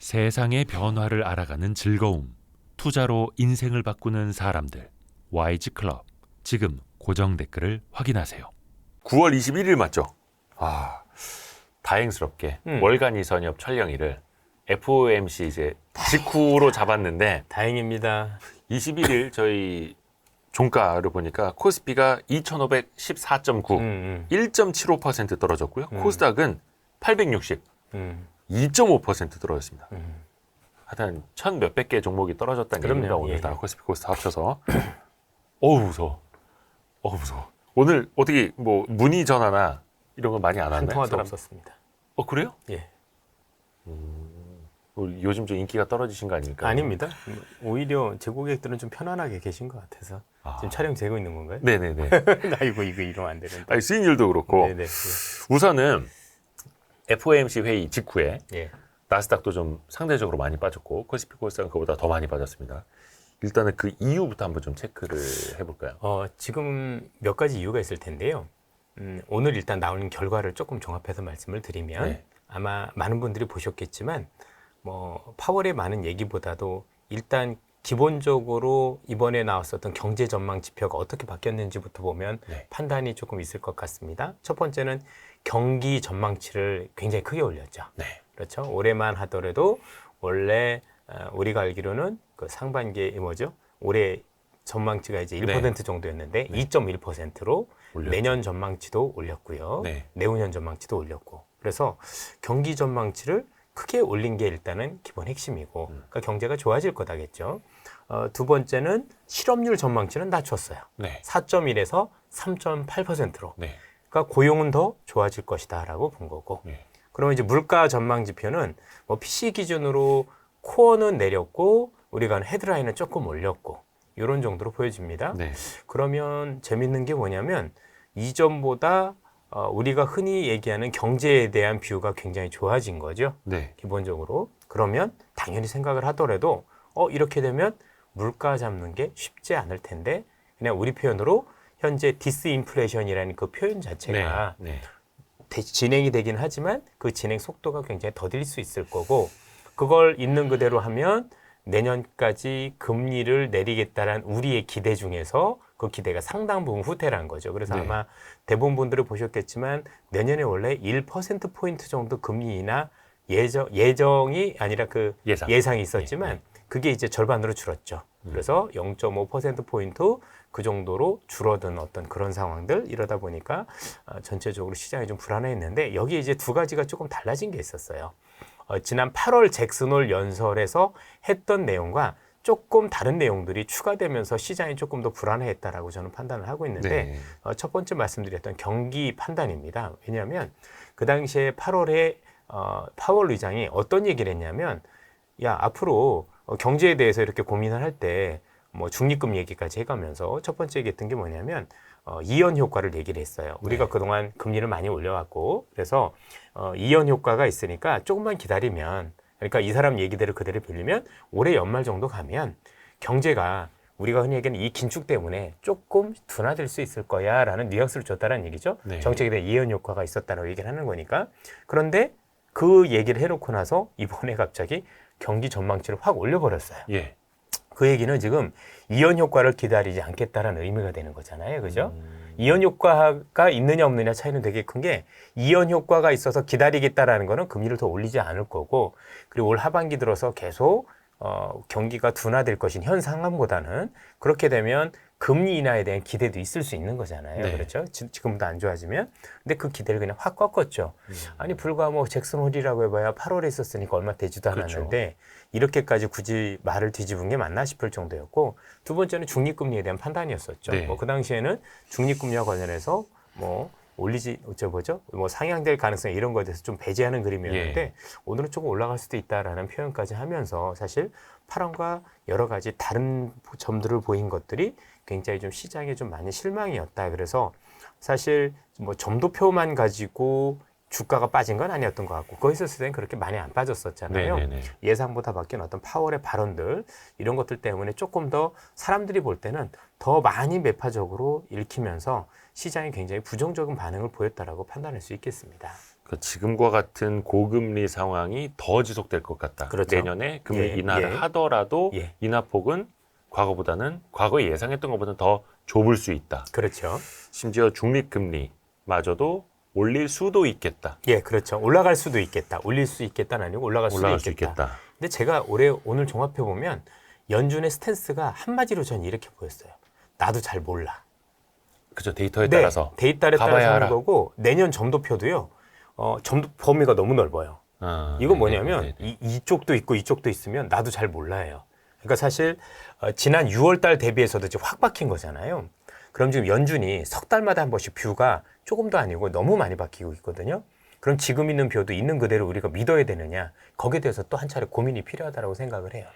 세상의 변화를 알아가는 즐거움, 투자로 인생을 바꾸는 사람들, YG 클럽. 지금 고정 댓글을 확인하세요. 9월 21일 맞죠? 아, 다행스럽게 월간 이선엽 촬영일을 FOMC 이제 직후로 잡았는데 다행입니다. 21일 저희 종가를 보니까 코스피가 2514.9, 1.75% 떨어졌고요. 코스닥은 860, 2.5% 떨어졌습니다. 하여튼 1000 몇백 개 종목이 떨어졌다는 얘기입니다. 그럼요. 오늘 예. 다 코스피 코스닥 합쳐서. 어우 무서워. 무서워. 오늘 어떻게 뭐 문의 전화나 이런 거 많이 안 한 왔나요? 통화도 사람? 없었습니다. 그래요? 예. 요즘 좀 인기가 떨어지신 거 아닙니까? 아닙니다. 오히려 제 고객들은 좀 편안하게 계신 것 같아서 지금 촬영 되고 있는 건가요? 네네네. 아이고 이거 이러면 안 되는데. 아니, 수익률도 그렇고 네네. 우선은 FOMC 회의 직후에 예. 나스닥도 좀 상대적으로 많이 빠졌고 코스피 코스닥은 그보다 더 많이 빠졌습니다. 일단은 그 이유부터 한번 좀 체크를 해볼까요? 지금 몇 가지 이유가 있을 텐데요. 오늘 일단 나오는 결과를 조금 종합해서 말씀을 드리면 네. 아마 많은 분들이 보셨겠지만 뭐 파월의 많은 얘기보다도 일단 기본적으로 이번에 나왔었던 경제 전망 지표가 어떻게 바뀌었는지부터 보면 네. 판단이 조금 있을 것 같습니다. 첫 번째는 경기 전망치를 굉장히 크게 올렸죠. 네. 그렇죠. 올해만 하더라도 원래 우리가 알기로는 그 상반기에 뭐죠? 올해 전망치가 이제 1% 정도였는데 2.1%로 올렸죠. 내년 전망치도 올렸고요. 네. 내후년 전망치도 올렸고. 그래서 경기 전망치를 크게 올린 게 일단은 기본 핵심이고, 그러니까 경제가 좋아질 거다겠죠. 두 번째는 실업률 전망치는 낮췄어요. 네. 4.1에서 3.8%로. 네. 그러니까 고용은 더 좋아질 것이다라고 본 거고. 네. 그러면 이제 물가 전망 지표는 뭐 PC 기준으로 코어는 내렸고 우리가 헤드라인은 조금 올렸고 이런 정도로 보여집니다. 네. 그러면 재밌는 게 뭐냐면 이전보다 우리가 흔히 얘기하는 경제에 대한 뷰가 굉장히 좋아진 거죠. 네. 기본적으로. 그러면 당연히 생각을 하더라도 이렇게 되면 물가 잡는 게 쉽지 않을 텐데 그냥 우리 표현으로 현재 디스인플레이션이라는 그 표현 자체가 네. 진행이 되긴 하지만 그 진행 속도가 굉장히 더딜 수 있을 거고 그걸 있는 그대로 하면 내년까지 금리를 내리겠다라는 우리의 기대 중에서 그 기대가 상당 부분 후퇴란 거죠. 그래서 네. 아마 대부분 분들이 보셨겠지만 내년에 원래 1%포인트 정도 금리 인하 예정이 아니라 그 예상이 있었지만 그게 이제 절반으로 줄었죠. 그래서 0.5%포인트 그 정도로 줄어든 어떤 그런 상황들 이러다 보니까 전체적으로 시장이 좀 불안해했는데 여기 이제 두 가지가 조금 달라진 게 있었어요. 지난 8월 잭슨홀 연설에서 했던 내용과 조금 다른 내용들이 추가되면서 시장이 조금 더 불안해했다라고 저는 판단을 하고 있는데 첫 번째 말씀드렸던 경기 판단입니다. 왜냐하면 그 당시에 8월에 파월 의장이 어떤 얘기를 했냐면 야 앞으로 경제에 대해서 이렇게 고민을 할 때 뭐 중립금 얘기까지 해가면서 첫 번째 얘기했던 게 뭐냐면 이연 효과를 얘기를 했어요. 우리가 그동안 금리를 많이 올려왔고 그래서 이연 효과가 있으니까 조금만 기다리면 그러니까 이 사람 얘기대로 그대로 빌리면 올해 연말 정도 가면 경제가 우리가 흔히 얘기하는 이 긴축 때문에 조금 둔화될 수 있을 거야 라는 뉘앙스를 줬다는 얘기죠. 네. 정책에 대한 이연 효과가 있었다고 얘기를 하는 거니까. 그런데 그 얘기를 해놓고 나서 이번에 갑자기 경기 전망치를 확 올려버렸어요. 예. 그 얘기는 지금 이연 효과를 기다리지 않겠다라는 의미가 되는 거잖아요. 그죠? 이연 효과가 있느냐 없느냐 차이는 되게 큰 게 이연 효과가 있어서 기다리겠다라는 거는 금리를 더 올리지 않을 거고 그리고 올 하반기 들어서 계속 경기가 둔화될 것인 현 상황보다는 그렇게 되면 금리 인하에 대한 기대도 있을 수 있는 거잖아요. 네. 그렇죠? 지금보다 안 좋아지면. 근데 그 기대를 그냥 확 꺾었죠. 아니 불과 뭐 잭슨홀이라고 해봐야 8월에 있었으니까 얼마 되지도 않았는데 이렇게까지 굳이 말을 뒤집은 게 맞나 싶을 정도였고 두 번째는 중립금리에 대한 판단이었었죠. 네. 뭐 그 당시에는 중립금리와 관련해서 뭐 올리지 뭐 상향될 가능성 이런 거에 대해서 좀 배제하는 그림이었는데 오늘은 조금 올라갈 수도 있다라는 표현까지 하면서 사실 파란과 여러 가지 다른 점들을 보인 것들이 굉장히 좀 시장에 좀 많이 실망이었다. 그래서 사실 뭐 점도표만 가지고 주가가 빠진 건 아니었던 것 같고 거기 있었을 때는 그렇게 많이 안 빠졌었잖아요. 네네네. 예상보다 바뀐 어떤 파월의 발언들 이런 것들 때문에 조금 더 사람들이 볼 때는 더 많이 매파적으로 읽히면서 시장이 굉장히 부정적인 반응을 보였다라고 판단할 수 있겠습니다. 그러니까 지금과 같은 고금리 상황이 더 지속될 것 같다. 그렇죠. 내년에 금리 예, 인하를 예. 하더라도 예. 인하폭은 과거에 예상했던 것보다는 더 좁을 수 있다. 그렇죠. 심지어 중립금리마저도 올릴 수도 있겠다. 예, 그렇죠. 올라갈 수도 있겠다. 올릴 수 있겠다는 아니고 올라갈 올라갈 수도 수 있겠다. 있겠다. 근데 제가 오늘 종합해 보면 연준의 스탠스가 한마디로 전 이렇게 보였어요. 나도 잘 몰라. 그죠. 데이터에 네, 따라서 데이터에 따라서 가봐야 하는 알아. 거고 내년 점도표도요. 점도 범위가 너무 넓어요. 이건 뭐냐면 이쪽도 있고 이쪽도 있으면 나도 잘 몰라요. 그러니까 사실 지난 6월 달 대비해서도 지금 확 바뀐 거잖아요. 그럼 지금 연준이 석 달마다 한 번씩 뷰가 조금도 아니고 너무 많이 바뀌고 있거든요. 그럼 지금 있는 뷰도 있는 그대로 우리가 믿어야 되느냐, 거기에 대해서 또 한 차례 고민이 필요하다고 생각을 해요.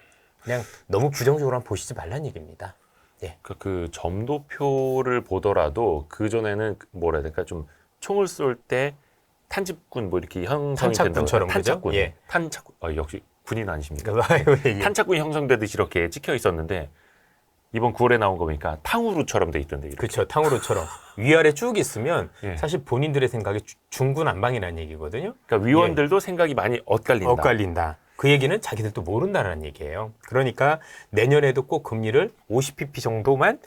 그냥 너무 부정적으로만 보시지 말란 얘기입니다. 예. 그 점도표를 보더라도 그 전에는 뭐라 해야 될까, 좀 총을 쏠 때 탄집군 뭐 이렇게 형성이 탄착군처럼, 된다고. 탄착군. 그죠? 예. 탄착군. 역시 군인 아니십니까? 예. 탄착군이 형성되듯이 이렇게 찍혀 있었는데 이번 9월에 나온 거 보니까 탕후루처럼 돼 있던데. 이렇게. 그렇죠. 탕후루처럼 위아래 쭉 있으면 예. 사실 본인들의 생각에 중구난방이라는 얘기거든요. 그러니까 위원들도 생각이 많이 엇갈린다. 엇갈린다. 그 얘기는 자기들도 모른다는 얘기예요. 그러니까 내년에도 꼭 금리를 50pp 정도만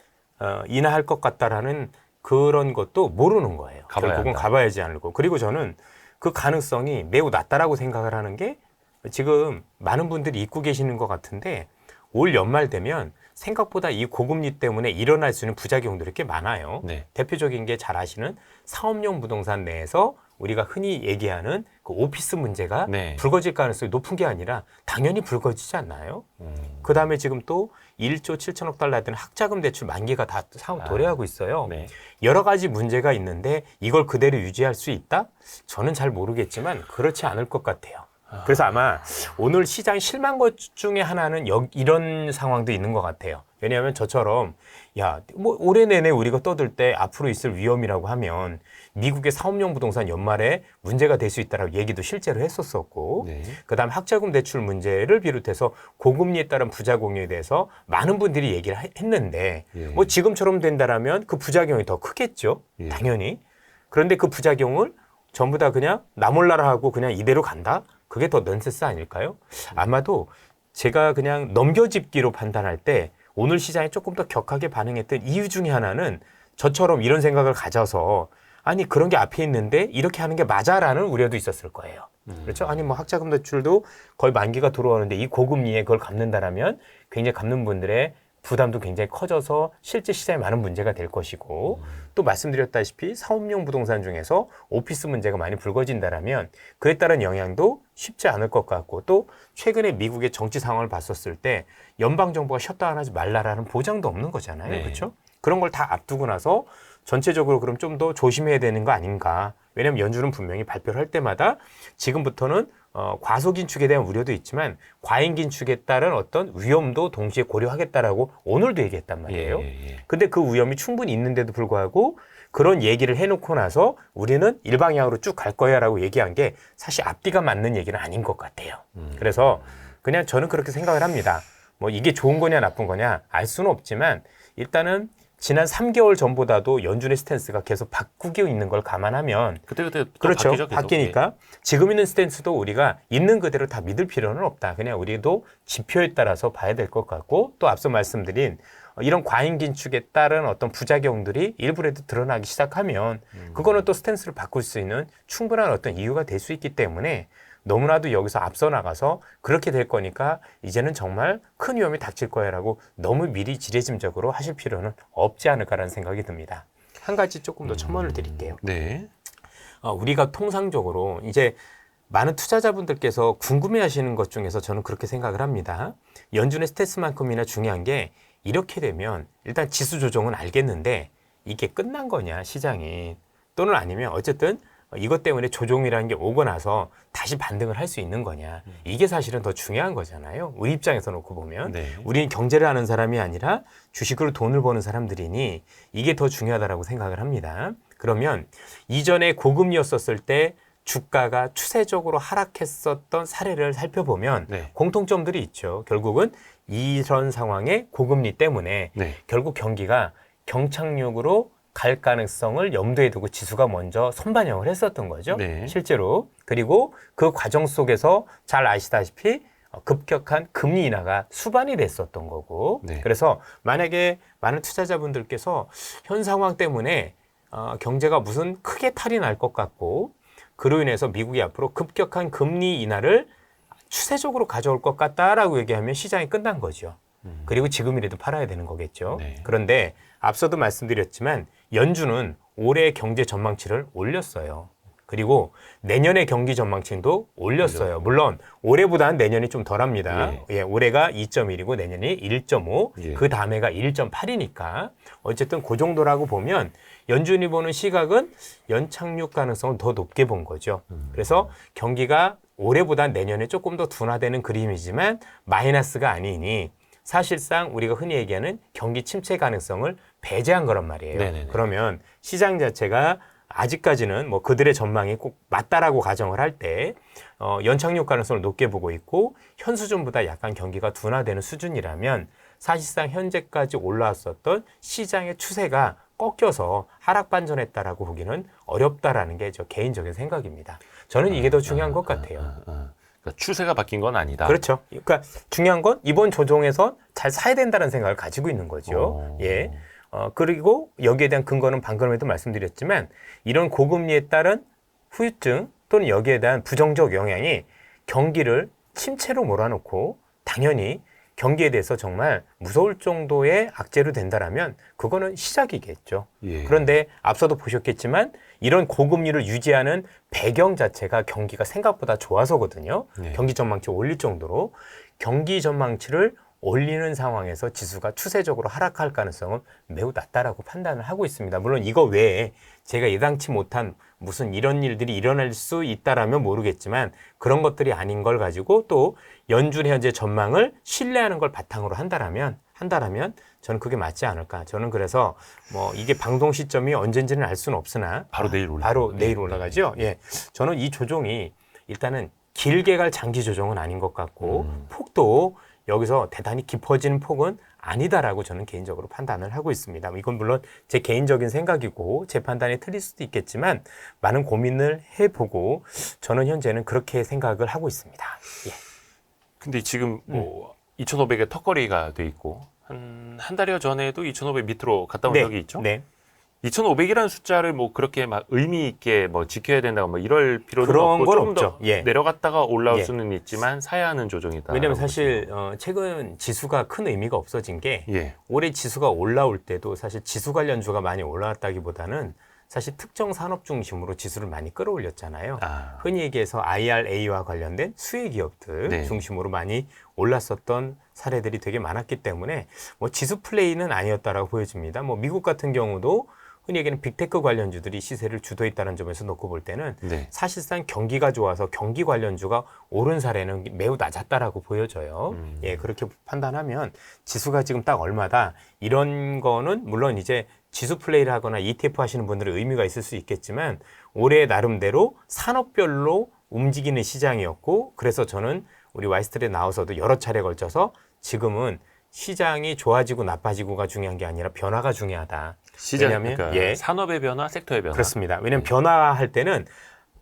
인하할 것 같다라는 그런 것도 모르는 거예요. 결국은 한다. 가봐야지 않을고. 그리고 저는 그 가능성이 매우 낮다라고 생각을 하는 게 지금 많은 분들이 잊고 계시는 것 같은데 올 연말 되면 생각보다 이 고금리 때문에 일어날 수 있는 부작용들이 꽤 많아요. 네. 대표적인 게 잘 아시는 상업용 부동산 내에서 우리가 흔히 얘기하는 그 오피스 문제가 네. 불거질 가능성이 높은 게 아니라 당연히 불거지지 않나요? 그 다음에 지금 또 1조 7천억 달러 되는 학자금 대출 만기가 다 도래하고 있어요. 네. 여러 가지 문제가 있는데 이걸 그대로 유지할 수 있다? 저는 잘 모르겠지만 그렇지 않을 것 같아요. 그래서 아마 오늘 시장 실망 것 중에 하나는 이런 상황도 있는 것 같아요. 왜냐하면 저처럼 뭐 올해 내내 우리가 떠들 때 앞으로 있을 위험이라고 하면 미국의 사업용 부동산 연말에 문제가 될 수 있다라고 얘기도 실제로 했었었고 네. 그다음 학자금 대출 문제를 비롯해서 고금리에 따른 부작용에 대해서 많은 분들이 얘기를 했는데 예. 뭐 지금처럼 된다라면 그 부작용이 더 크겠죠. 예. 당연히. 그런데 그 부작용을 전부 다 그냥 나 몰라라 하고 그냥 이대로 간다? 그게 더 넌센스 아닐까요? 아마도 제가 그냥 넘겨짚기로 판단할 때 오늘 시장에 조금 더 격하게 반응했던 이유 중에 하나는 저처럼 이런 생각을 가져서 아니 그런 게 앞에 있는데 이렇게 하는 게 맞아라는 우려도 있었을 거예요. 그렇죠? 아니 뭐 학자금 대출도 거의 만기가 들어오는데 이 고금리에 그걸 갚는다라면 굉장히 갚는 분들의 부담도 굉장히 커져서 실제 시장에 많은 문제가 될 것이고 또 말씀드렸다시피 사업용 부동산 중에서 오피스 문제가 많이 불거진다라면 그에 따른 영향도 쉽지 않을 것 같고 또 최근에 미국의 정치 상황을 봤었을 때 연방정부가 셧다운하지 말라라는 보장도 없는 거잖아요. 네. 그렇죠? 그런 걸 다 앞두고 나서 전체적으로 그럼 좀 더 조심해야 되는 거 아닌가. 왜냐하면 연준은 분명히 발표를 할 때마다 지금부터는 과소긴축에 대한 우려도 있지만 과잉긴축에 따른 어떤 위험도 동시에 고려하겠다라고 오늘도 얘기했단 말이에요. 근데 그 위험이 충분히 있는데도 불구하고 그런 얘기를 해놓고 나서 우리는 일방향으로 쭉 갈 거야라고 얘기한 게 사실 앞뒤가 맞는 얘기는 아닌 것 같아요. 그래서 그냥 저는 그렇게 생각을 합니다. 뭐 이게 좋은 거냐 나쁜 거냐 알 수는 없지만 일단은 지난 3개월 전보다도 연준의 스탠스가 계속 바꾸고 있는 걸 감안하면 그때 그렇죠. 바뀌죠, 계속. 바뀌니까 지금 있는 스탠스도 우리가 있는 그대로 다 믿을 필요는 없다. 그냥 우리도 지표에 따라서 봐야 될 것 같고 또 앞서 말씀드린 이런 과잉 긴축에 따른 어떤 부작용들이 일부라도 드러나기 시작하면 그거는 또 스탠스를 바꿀 수 있는 충분한 어떤 이유가 될 수 있기 때문에 너무나도 여기서 앞서 나가서 그렇게 될 거니까 이제는 정말 큰 위험이 닥칠 거야라고 너무 미리 지레짐작으로 하실 필요는 없지 않을까라는 생각이 듭니다. 한 가지 조금 더 첨언을 드릴게요. 네. 우리가 통상적으로 이제 많은 투자자분들께서 궁금해하시는 것 중에서 저는 그렇게 생각을 합니다. 연준의 스탠스만큼이나 중요한 게 이렇게 되면 일단 지수 조정은 알겠는데 이게 끝난 거냐 시장이 또는 아니면 어쨌든 이것 때문에 조정이라는 게 오고 나서 다시 반등을 할 수 있는 거냐. 이게 사실은 더 중요한 거잖아요. 우리 입장에서 놓고 보면. 네. 우리는 경제를 하는 사람이 아니라 주식으로 돈을 버는 사람들이니 이게 더 중요하다고 생각을 합니다. 그러면 이전에 고금리였었을 때 주가가 추세적으로 하락했었던 사례를 살펴보면 네. 공통점들이 있죠. 결국은 이런 상황에 고금리 때문에 네. 결국 경기가 경착륙으로 갈 가능성을 염두에 두고 지수가 먼저 선반영을 했었던 거죠. 네. 실제로. 그리고 그 과정 속에서 잘 아시다시피 급격한 금리 인하가 수반이 됐었던 거고. 네. 그래서 만약에 많은 투자자분들께서 현 상황 때문에 경제가 무슨 크게 탈이 날 것 같고 그로 인해서 미국이 앞으로 급격한 금리 인하를 추세적으로 가져올 것 같다라고 얘기하면 시장이 끝난 거죠. 그리고 지금이라도 팔아야 되는 거겠죠. 네. 그런데 앞서도 말씀드렸지만 연준은 올해 경제 전망치를 올렸어요. 그리고 내년의 경기 전망치도 올렸어요. 물론 올해보다는 내년이 좀 덜합니다. 예, 올해가 2.1이고 내년이 1.5, 예. 그 다음해가 1.8이니까 어쨌든 그 정도라고 보면 연준이 보는 시각은 연착륙 가능성을 더 높게 본 거죠. 그래서 경기가 올해보다 내년에 조금 더 둔화되는 그림이지만 마이너스가 아니니 사실상 우리가 흔히 얘기하는 경기 침체 가능성을 배제한 거란 말이에요. 네네네. 그러면 시장 자체가 아직까지는 뭐 그들의 전망이 꼭 맞다라고 가정을 할 때 연착륙 가능성을 높게 보고 있고 현 수준보다 약간 경기가 둔화되는 수준이라면 사실상 현재까지 올라왔었던 시장의 추세가 꺾여서 하락 반전했다라고 보기는 어렵다라는 게 저 개인적인 생각입니다. 저는 이게 더 중요한 것 같아요. 그러니까 추세가 바뀐 건 아니다. 그렇죠. 그러니까 중요한 건 이번 조정에서 잘 사야 된다는 생각을 가지고 있는 거죠. 오. 예. 그리고 여기에 대한 근거는 방금에도 말씀드렸지만 이런 고금리에 따른 후유증 또는 여기에 대한 부정적 영향이 경기를 침체로 몰아넣고 당연히 경기에 대해서 정말 무서울 정도의 악재로 된다라면 그거는 시작이겠죠. 예. 그런데 앞서도 보셨겠지만 이런 고금리를 유지하는 배경 자체가 경기가 생각보다 좋아서거든요. 네. 경기 전망치 올릴 정도로 경기 전망치를 올리는 상황에서 지수가 추세적으로 하락할 가능성은 매우 낮다라고 판단을 하고 있습니다. 물론 이거 외에 제가 예상치 못한 무슨 이런 일들이 일어날 수 있다라면 모르겠지만 그런 것들이 아닌 걸 가지고 또 연준의 현재 전망을 신뢰하는 걸 바탕으로 한다라면 저는 그게 맞지 않을까. 저는 그래서 뭐 이게 방동 시점이 언젠지는 알 수는 없으나 바로 내일 바로 내일 올라가죠. 예, 저는 이 조정이 일단은 길게 갈 장기 조정은 아닌 것 같고 폭도 여기서 대단히 깊어지는 폭은 아니다라고 저는 개인적으로 판단을 하고 있습니다. 이건 물론 제 개인적인 생각이고 제 판단이 틀릴 수도 있겠지만 많은 고민을 해보고 저는 현재는 그렇게 생각을 하고 있습니다. 예. 근데 지금 뭐 2,500에 턱걸이가 돼 있고 한 달여 전에도 2,500 밑으로 갔다 온 적이 있죠. 네. 2,500이라는 숫자를 뭐 그렇게 막 의미 있게 뭐 지켜야 된다고 뭐 이럴 필요는 그런 없고 건 조금 없죠. 더 예. 내려갔다가 올라올 예. 수는 있지만 사야 하는 조정이다. 왜냐하면 사실 최근 지수가 큰 의미가 없어진 게 예. 올해 지수가 올라올 때도 사실 지수 관련주가 많이 올라왔다기보다는 사실 특정 산업 중심으로 지수를 많이 끌어올렸잖아요. 아. 흔히 얘기해서 IRA와 관련된 수혜 기업들 네. 중심으로 많이 올랐었던 사례들이 되게 많았기 때문에 뭐 지수 플레이는 아니었다라고 보여집니다. 뭐 미국 같은 경우도 흔히 얘기하는 빅테크 관련주들이 시세를 주도했다는 점에서 놓고 볼 때는 네. 사실상 경기가 좋아서 경기 관련주가 오른 사례는 매우 낮았다라고 보여져요. 예, 그렇게 판단하면 지수가 지금 딱 얼마다 이런 거는 물론 이제 지수 플레이를 하거나 ETF 하시는 분들은 의미가 있을 수 있겠지만 올해 나름대로 산업별로 움직이는 시장이었고 그래서 저는 우리 와이스트리에 나와서도 여러 차례 걸쳐서 지금은 시장이 좋아지고 나빠지고가 중요한 게 아니라 변화가 중요하다. 시장, 왜냐하면 그러니까 산업의 변화, 섹터의 변화. 그렇습니다. 왜냐하면 변화할 때는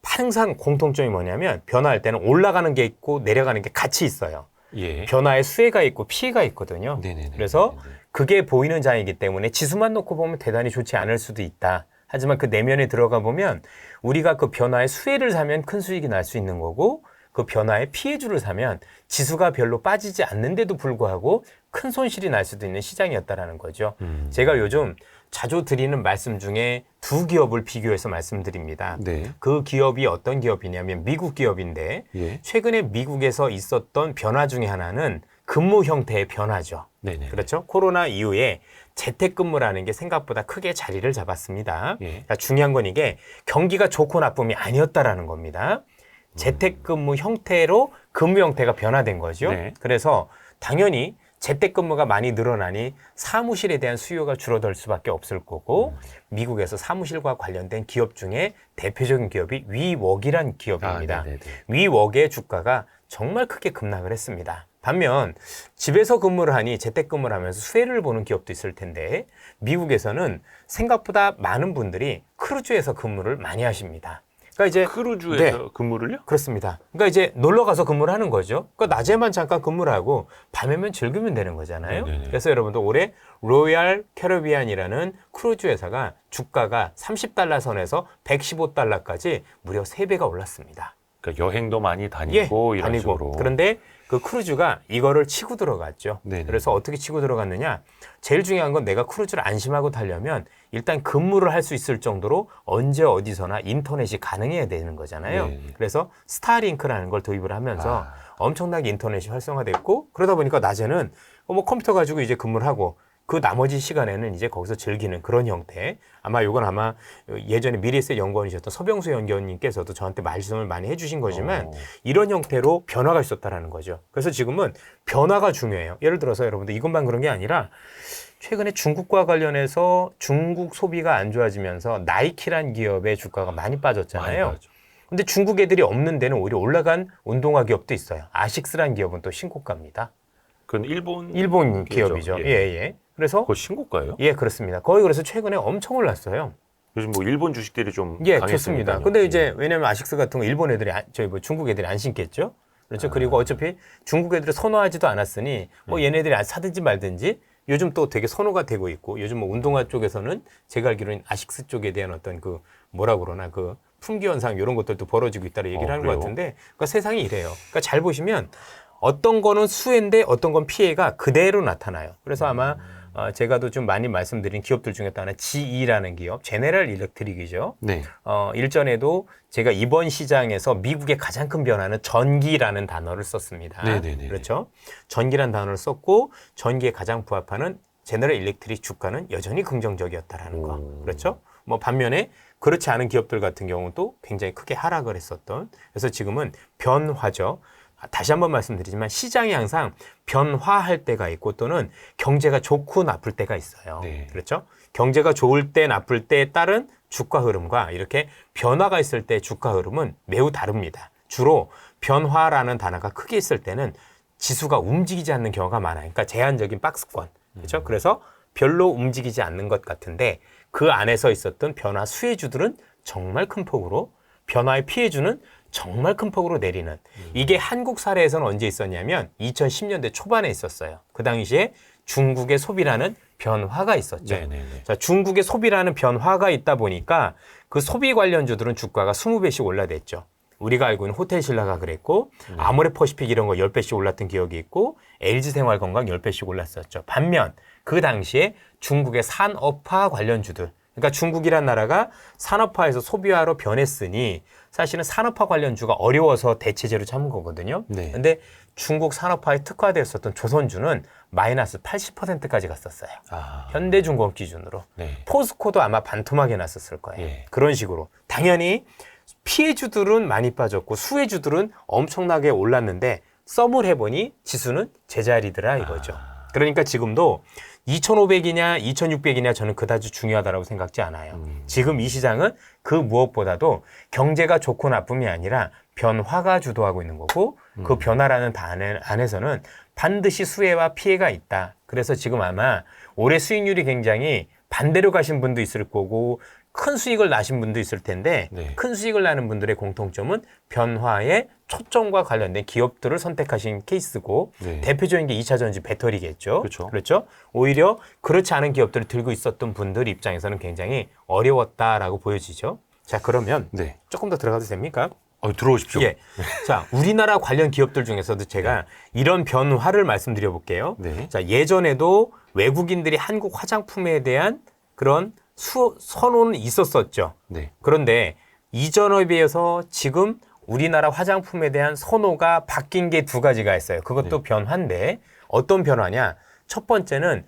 항상 공통점이 뭐냐면 변화할 때는 올라가는 게 있고 내려가는 게 같이 있어요. 예. 변화에 수혜가 있고 피해가 있거든요. 네네네. 그래서 그게 보이는 장이기 때문에 지수만 놓고 보면 대단히 좋지 않을 수도 있다. 하지만 그 내면에 들어가 보면 우리가 그 변화의 수혜를 사면 큰 수익이 날 수 있는 거고 그 변화의 피해주를 사면 지수가 별로 빠지지 않는데도 불구하고 큰 손실이 날 수도 있는 시장이었다라는 거죠. 제가 요즘 자주 드리는 말씀 중에 두 기업을 비교해서 말씀드립니다. 네. 그 기업이 어떤 기업이냐면 미국 기업인데 예. 최근에 미국에서 있었던 변화 중에 하나는 근무 형태의 변화죠. 네네. 그렇죠? 코로나 이후에 재택근무라는 게 생각보다 크게 자리를 잡았습니다. 예. 그러니까 중요한 건 이게 경기가 좋고 나쁨이 아니었다라는 겁니다. 재택근무 형태로 근무 형태가 변화된 거죠. 네. 그래서 당연히 재택근무가 많이 늘어나니 사무실에 대한 수요가 줄어들 수밖에 없을 거고 미국에서 사무실과 관련된 기업 중에 대표적인 기업이 위웍이란 기업입니다. 아, 네네네. 위웍의 주가가 정말 크게 급락을 했습니다. 반면 집에서 근무를 하니 재택근무를 하면서 수혜를 보는 기업도 있을 텐데 미국에서는 생각보다 많은 분들이 크루즈에서 근무를 많이 하십니다. 그러니까 이제 크루즈에서 근무를요? 그렇습니다. 그러니까 이제 놀러 가서 근무를 하는 거죠. 그러니까 낮에만 잠깐 근무를 하고 밤에만 즐기면 되는 거잖아요. 네네네. 그래서 여러분들 올해 로얄 캐리비안이라는 크루즈 회사가 주가가 $30 선에서 $115까지 무려 3배가 올랐습니다. 그러니까 여행도 많이 다니고 이런 다니고. 식으로. 그런데 그 크루즈가 이거를 치고 들어갔죠. 네네. 그래서 어떻게 치고 들어갔느냐? 제일 중요한 건 내가 크루즈를 안심하고 타려면 일단 근무를 할 수 있을 정도로 언제 어디서나 인터넷이 가능해야 되는 거잖아요. 네. 그래서 스타링크라는 걸 도입을 하면서 엄청나게 인터넷이 활성화됐고 그러다 보니까 낮에는 뭐 컴퓨터 가지고 이제 근무를 하고 그 나머지 시간에는 이제 거기서 즐기는 그런 형태. 아마 이건 아마 예전에 미래세 연구원이셨던 서병수 연구원님께서도 저한테 말씀을 많이 해주신 거지만 이런 형태로 변화가 있었다라는 거죠. 그래서 지금은 변화가 중요해요. 예를 들어서 여러분들 이것만 그런 게 아니라 최근에 중국과 관련해서 중국 소비가 안 좋아지면서 나이키란 기업의 주가가 많이 빠졌잖아요. 근데 중국 애들이 없는 데는 오히려 올라간 운동화 기업도 있어요. 아식스란 기업은 또 신고가입니다. 그건 일본 기업이죠. 예. 예. 그래서 그거 신고가예요? 예, 그렇습니다. 거의 그래서 최근에 엄청 올랐어요. 요즘 뭐 일본 주식들이 좀 예, 강했으니까요. 좋습니다. 근데 이제 왜냐면 아식스 같은 거 일본 애들이 저희 뭐 중국 애들이 안 신겠죠. 그렇죠. 그리고 어차피 중국 애들을 선호하지도 않았으니 뭐 얘네들이 사든지 말든지 요즘 또 되게 선호가 되고 있고 요즘 뭐 운동화 쪽에서는 제가 알기로는 아식스 쪽에 대한 어떤 그 뭐라 그러나 그 품귀 현상 이런 것들도 벌어지고 있다고 얘기를 하는 그래요? 것 같은데 그러니까 세상이 이래요. 그러니까 잘 보시면 어떤 거는 수혜인데 어떤 건 피해가 그대로 나타나요. 그래서 아마 제가도 좀 많이 말씀드린 기업들 중에 또 하나 GE라는 기업, 제네럴 일렉트릭이죠. 네. 일전에도 제가 이번 시장에서 미국의 가장 큰 변화는 전기라는 단어를 썼습니다. 네네네. 그렇죠. 전기라는 단어를 썼고 전기에 가장 부합하는 제너럴 일렉트릭 주가는 여전히 긍정적이었다라는 거. 그렇죠. 뭐 반면에 그렇지 않은 기업들 같은 경우도 굉장히 크게 하락을 했었던. 그래서 지금은 변화죠. 다시 한번 말씀드리지만 시장이 항상 변화할 때가 있고 또는 경제가 좋고 나쁠 때가 있어요. 네. 그렇죠? 경제가 좋을 때 나쁠 때에 따른 주가 흐름과 이렇게 변화가 있을 때 주가 흐름은 매우 다릅니다. 주로 변화라는 단어가 크게 있을 때는 지수가 움직이지 않는 경우가 많아요. 그러니까 제한적인 박스권. 그렇죠? 그래서 별로 움직이지 않는 것 같은데 그 안에서 있었던 변화 수혜주들은 정말 큰 폭으로 변화의 피해주는 정말 큰 폭으로 내리는 이게 한국 사례에서는 언제 있었냐면 2010년대 초반에 있었어요. 그 당시에 중국의 소비라는 변화가 있었죠. 네네네. 자, 중국의 소비라는 변화가 있다 보니까 그 소비 관련주들은 주가가 20배씩 올라댔죠. 우리가 알고 있는 호텔신라가 그랬고 아모레퍼시픽 이런 거 10배씩 올랐던 기억이 있고 LG생활건강 10배씩 올랐었죠. 반면 그 당시에 중국의 산업화 관련주들 그러니까 중국이란 나라가 산업화에서 소비화로 변했으니 사실은 산업화 관련주가 어려워서 대체제로 참은 거거든요. 네. 근데 중국 산업화에 특화되었었던 조선주는 마이너스 80%까지 갔었어요. 현대중공업 기준으로. 네. 포스코도 아마 반토막이 났었을 거예요. 예. 그런 식으로. 당연히 피해주들은 많이 빠졌고 수혜주들은 엄청나게 올랐는데 썸을 해보니 지수는 제자리더라 이거죠. 그러니까 지금도 2,500이냐 2,600이냐 저는 그다지 중요하다고 생각지 않아요. 지금 이 시장은 그 무엇보다도 경제가 좋고 나쁨이 아니라 변화가 주도하고 있는 거고 그 변화라는 단어 안에서는 반드시 수혜와 피해가 있다. 그래서 지금 아마 올해 수익률이 굉장히 반대로 가신 분도 있을 거고 큰 수익을 나신 분도 있을 텐데 네. 큰 수익을 나는 분들의 공통점은 변화의 초점과 관련된 기업들을 선택하신 케이스고 네. 대표적인 게 2차 전지 배터리겠죠. 그렇죠. 오히려 그렇지 않은 기업들을 들고 있었던 분들 입장에서는 굉장히 어려웠다라고 보여지죠. 자, 그러면 네. 조금 더 들어가도 됩니까? 들어오십시오. 예. 자, 우리나라 관련 기업들 중에서도 제가 이런 변화를 말씀드려 볼게요. 네. 자, 예전에도 외국인들이 한국 화장품에 대한 그런 선호는 있었었죠. 네. 그런데 이전에 비해서 지금 우리나라 화장품에 대한 선호가 바뀐 게 두 가지가 있어요. 그것도 변화인데 어떤 변화냐? 첫 번째는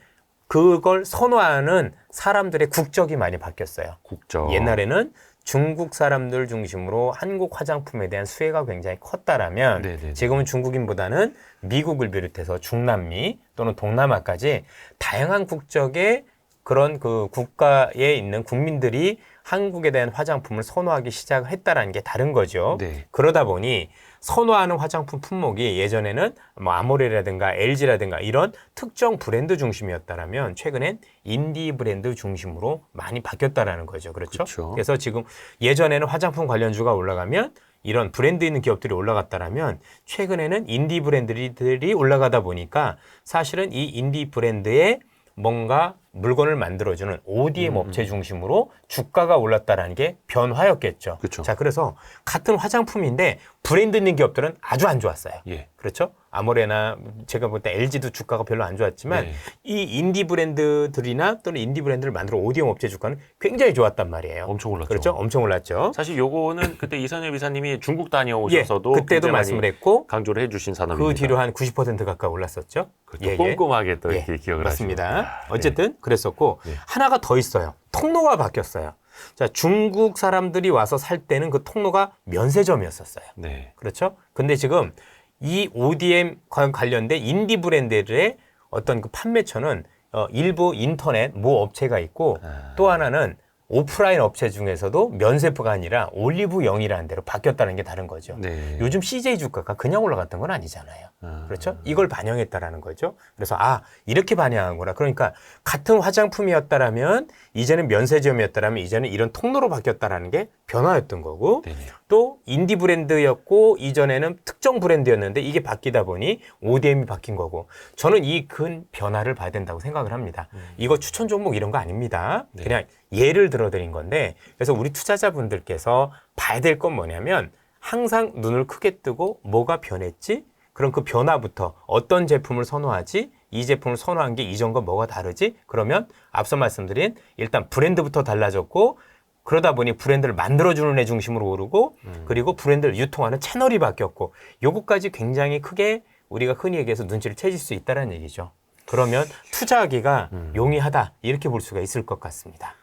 그걸 선호하는 사람들의 국적이 많이 바뀌었어요. 국적. 옛날에는 중국 사람들 중심으로 한국 화장품에 대한 수혜가 굉장히 컸다라면 네네네. 지금은 중국인보다는 미국을 비롯해서 중남미 또는 동남아까지 다양한 국적의 그런 그 국가에 있는 국민들이 한국에 대한 화장품을 선호하기 시작을 했다라는 게 다른 거죠. 네. 그러다 보니 선호하는 화장품 품목이 예전에는 뭐 아모레라든가 LG라든가 이런 특정 브랜드 중심이었다라면 최근엔 인디 브랜드 중심으로 많이 바뀌었다라는 거죠. 그렇죠? 그렇죠. 그래서 지금 예전에는 화장품 관련주가 올라가면 이런 브랜드 있는 기업들이 올라갔다라면 최근에는 인디 브랜드들이 올라가다 보니까 사실은 이 인디 브랜드의 뭔가 물건을 만들어주는 ODM 업체 중심으로 주가가 올랐다라는 게 변화였겠죠. 그쵸. 자, 그래서 같은 화장품인데 브랜드 있는 기업들은 아주 안 좋았어요. 예. 그렇죠? 아모레나 제가 볼 때 LG도 주가가 별로 안 좋았지만 네. 이 인디 브랜드들이나 또는 인디 브랜드를 만들어 ODM 업체 주가는 굉장히 좋았단 말이에요. 엄청 올랐죠. 그렇죠? 엄청 올랐죠. 사실 요거는 그때 이선엽 이사님이 중국 다녀오셔서도 예, 그때도 굉장히 말씀을 했고 강조를 해주신 산업입니다. 그 뒤로 한 90% 가까이 올랐었죠. 또 꼼꼼하게 또 이렇게 기억을 맞습니다. 하시고. 어쨌든 그랬었고 네. 하나가 더 있어요. 통로가 바뀌었어요. 자, 중국 사람들이 와서 살 때는 그 통로가 면세점이었었어요. 네. 그렇죠? 근데 지금 이 ODM 관련된 인디 브랜드들의 어떤 그 판매처는 일부 인터넷 모 업체가 있고 또 하나는 오프라인 업체 중에서도 면세부가 아니라 올리브영이라는 데로 바뀌었다는 게 다른 거죠. 네. 요즘 CJ 주가가 그냥 올라갔던 건 아니잖아요. 그렇죠? 이걸 반영했다라는 거죠. 그래서 이렇게 반영하는구나. 그러니까 같은 화장품이었다라면 이제는 면세점이었다라면 이제는 이런 통로로 바뀌었다라는 게 변화였던 거고 네. 또 인디 브랜드였고 이전에는 특정 브랜드였는데 이게 바뀌다 보니 ODM이 바뀐 거고 저는 이 큰 변화를 봐야 된다고 생각을 합니다. 이거 추천 종목 이런 거 아닙니다. 네. 그냥 예를 들어드린 건데 그래서 우리 투자자분들께서 봐야 될 건 뭐냐면 항상 눈을 크게 뜨고 뭐가 변했지? 그럼 그 변화부터 어떤 제품을 선호하지? 이 제품을 선호한 게 이전과 뭐가 다르지? 그러면 앞서 말씀드린 일단 브랜드부터 달라졌고 그러다 보니 브랜드를 만들어주는 애 중심으로 오르고 그리고 브랜드를 유통하는 채널이 바뀌었고 요거까지 굉장히 크게 우리가 흔히 얘기해서 눈치를 채질 수 있다는 얘기죠. 그러면 투자하기가 용이하다 이렇게 볼 수가 있을 것 같습니다.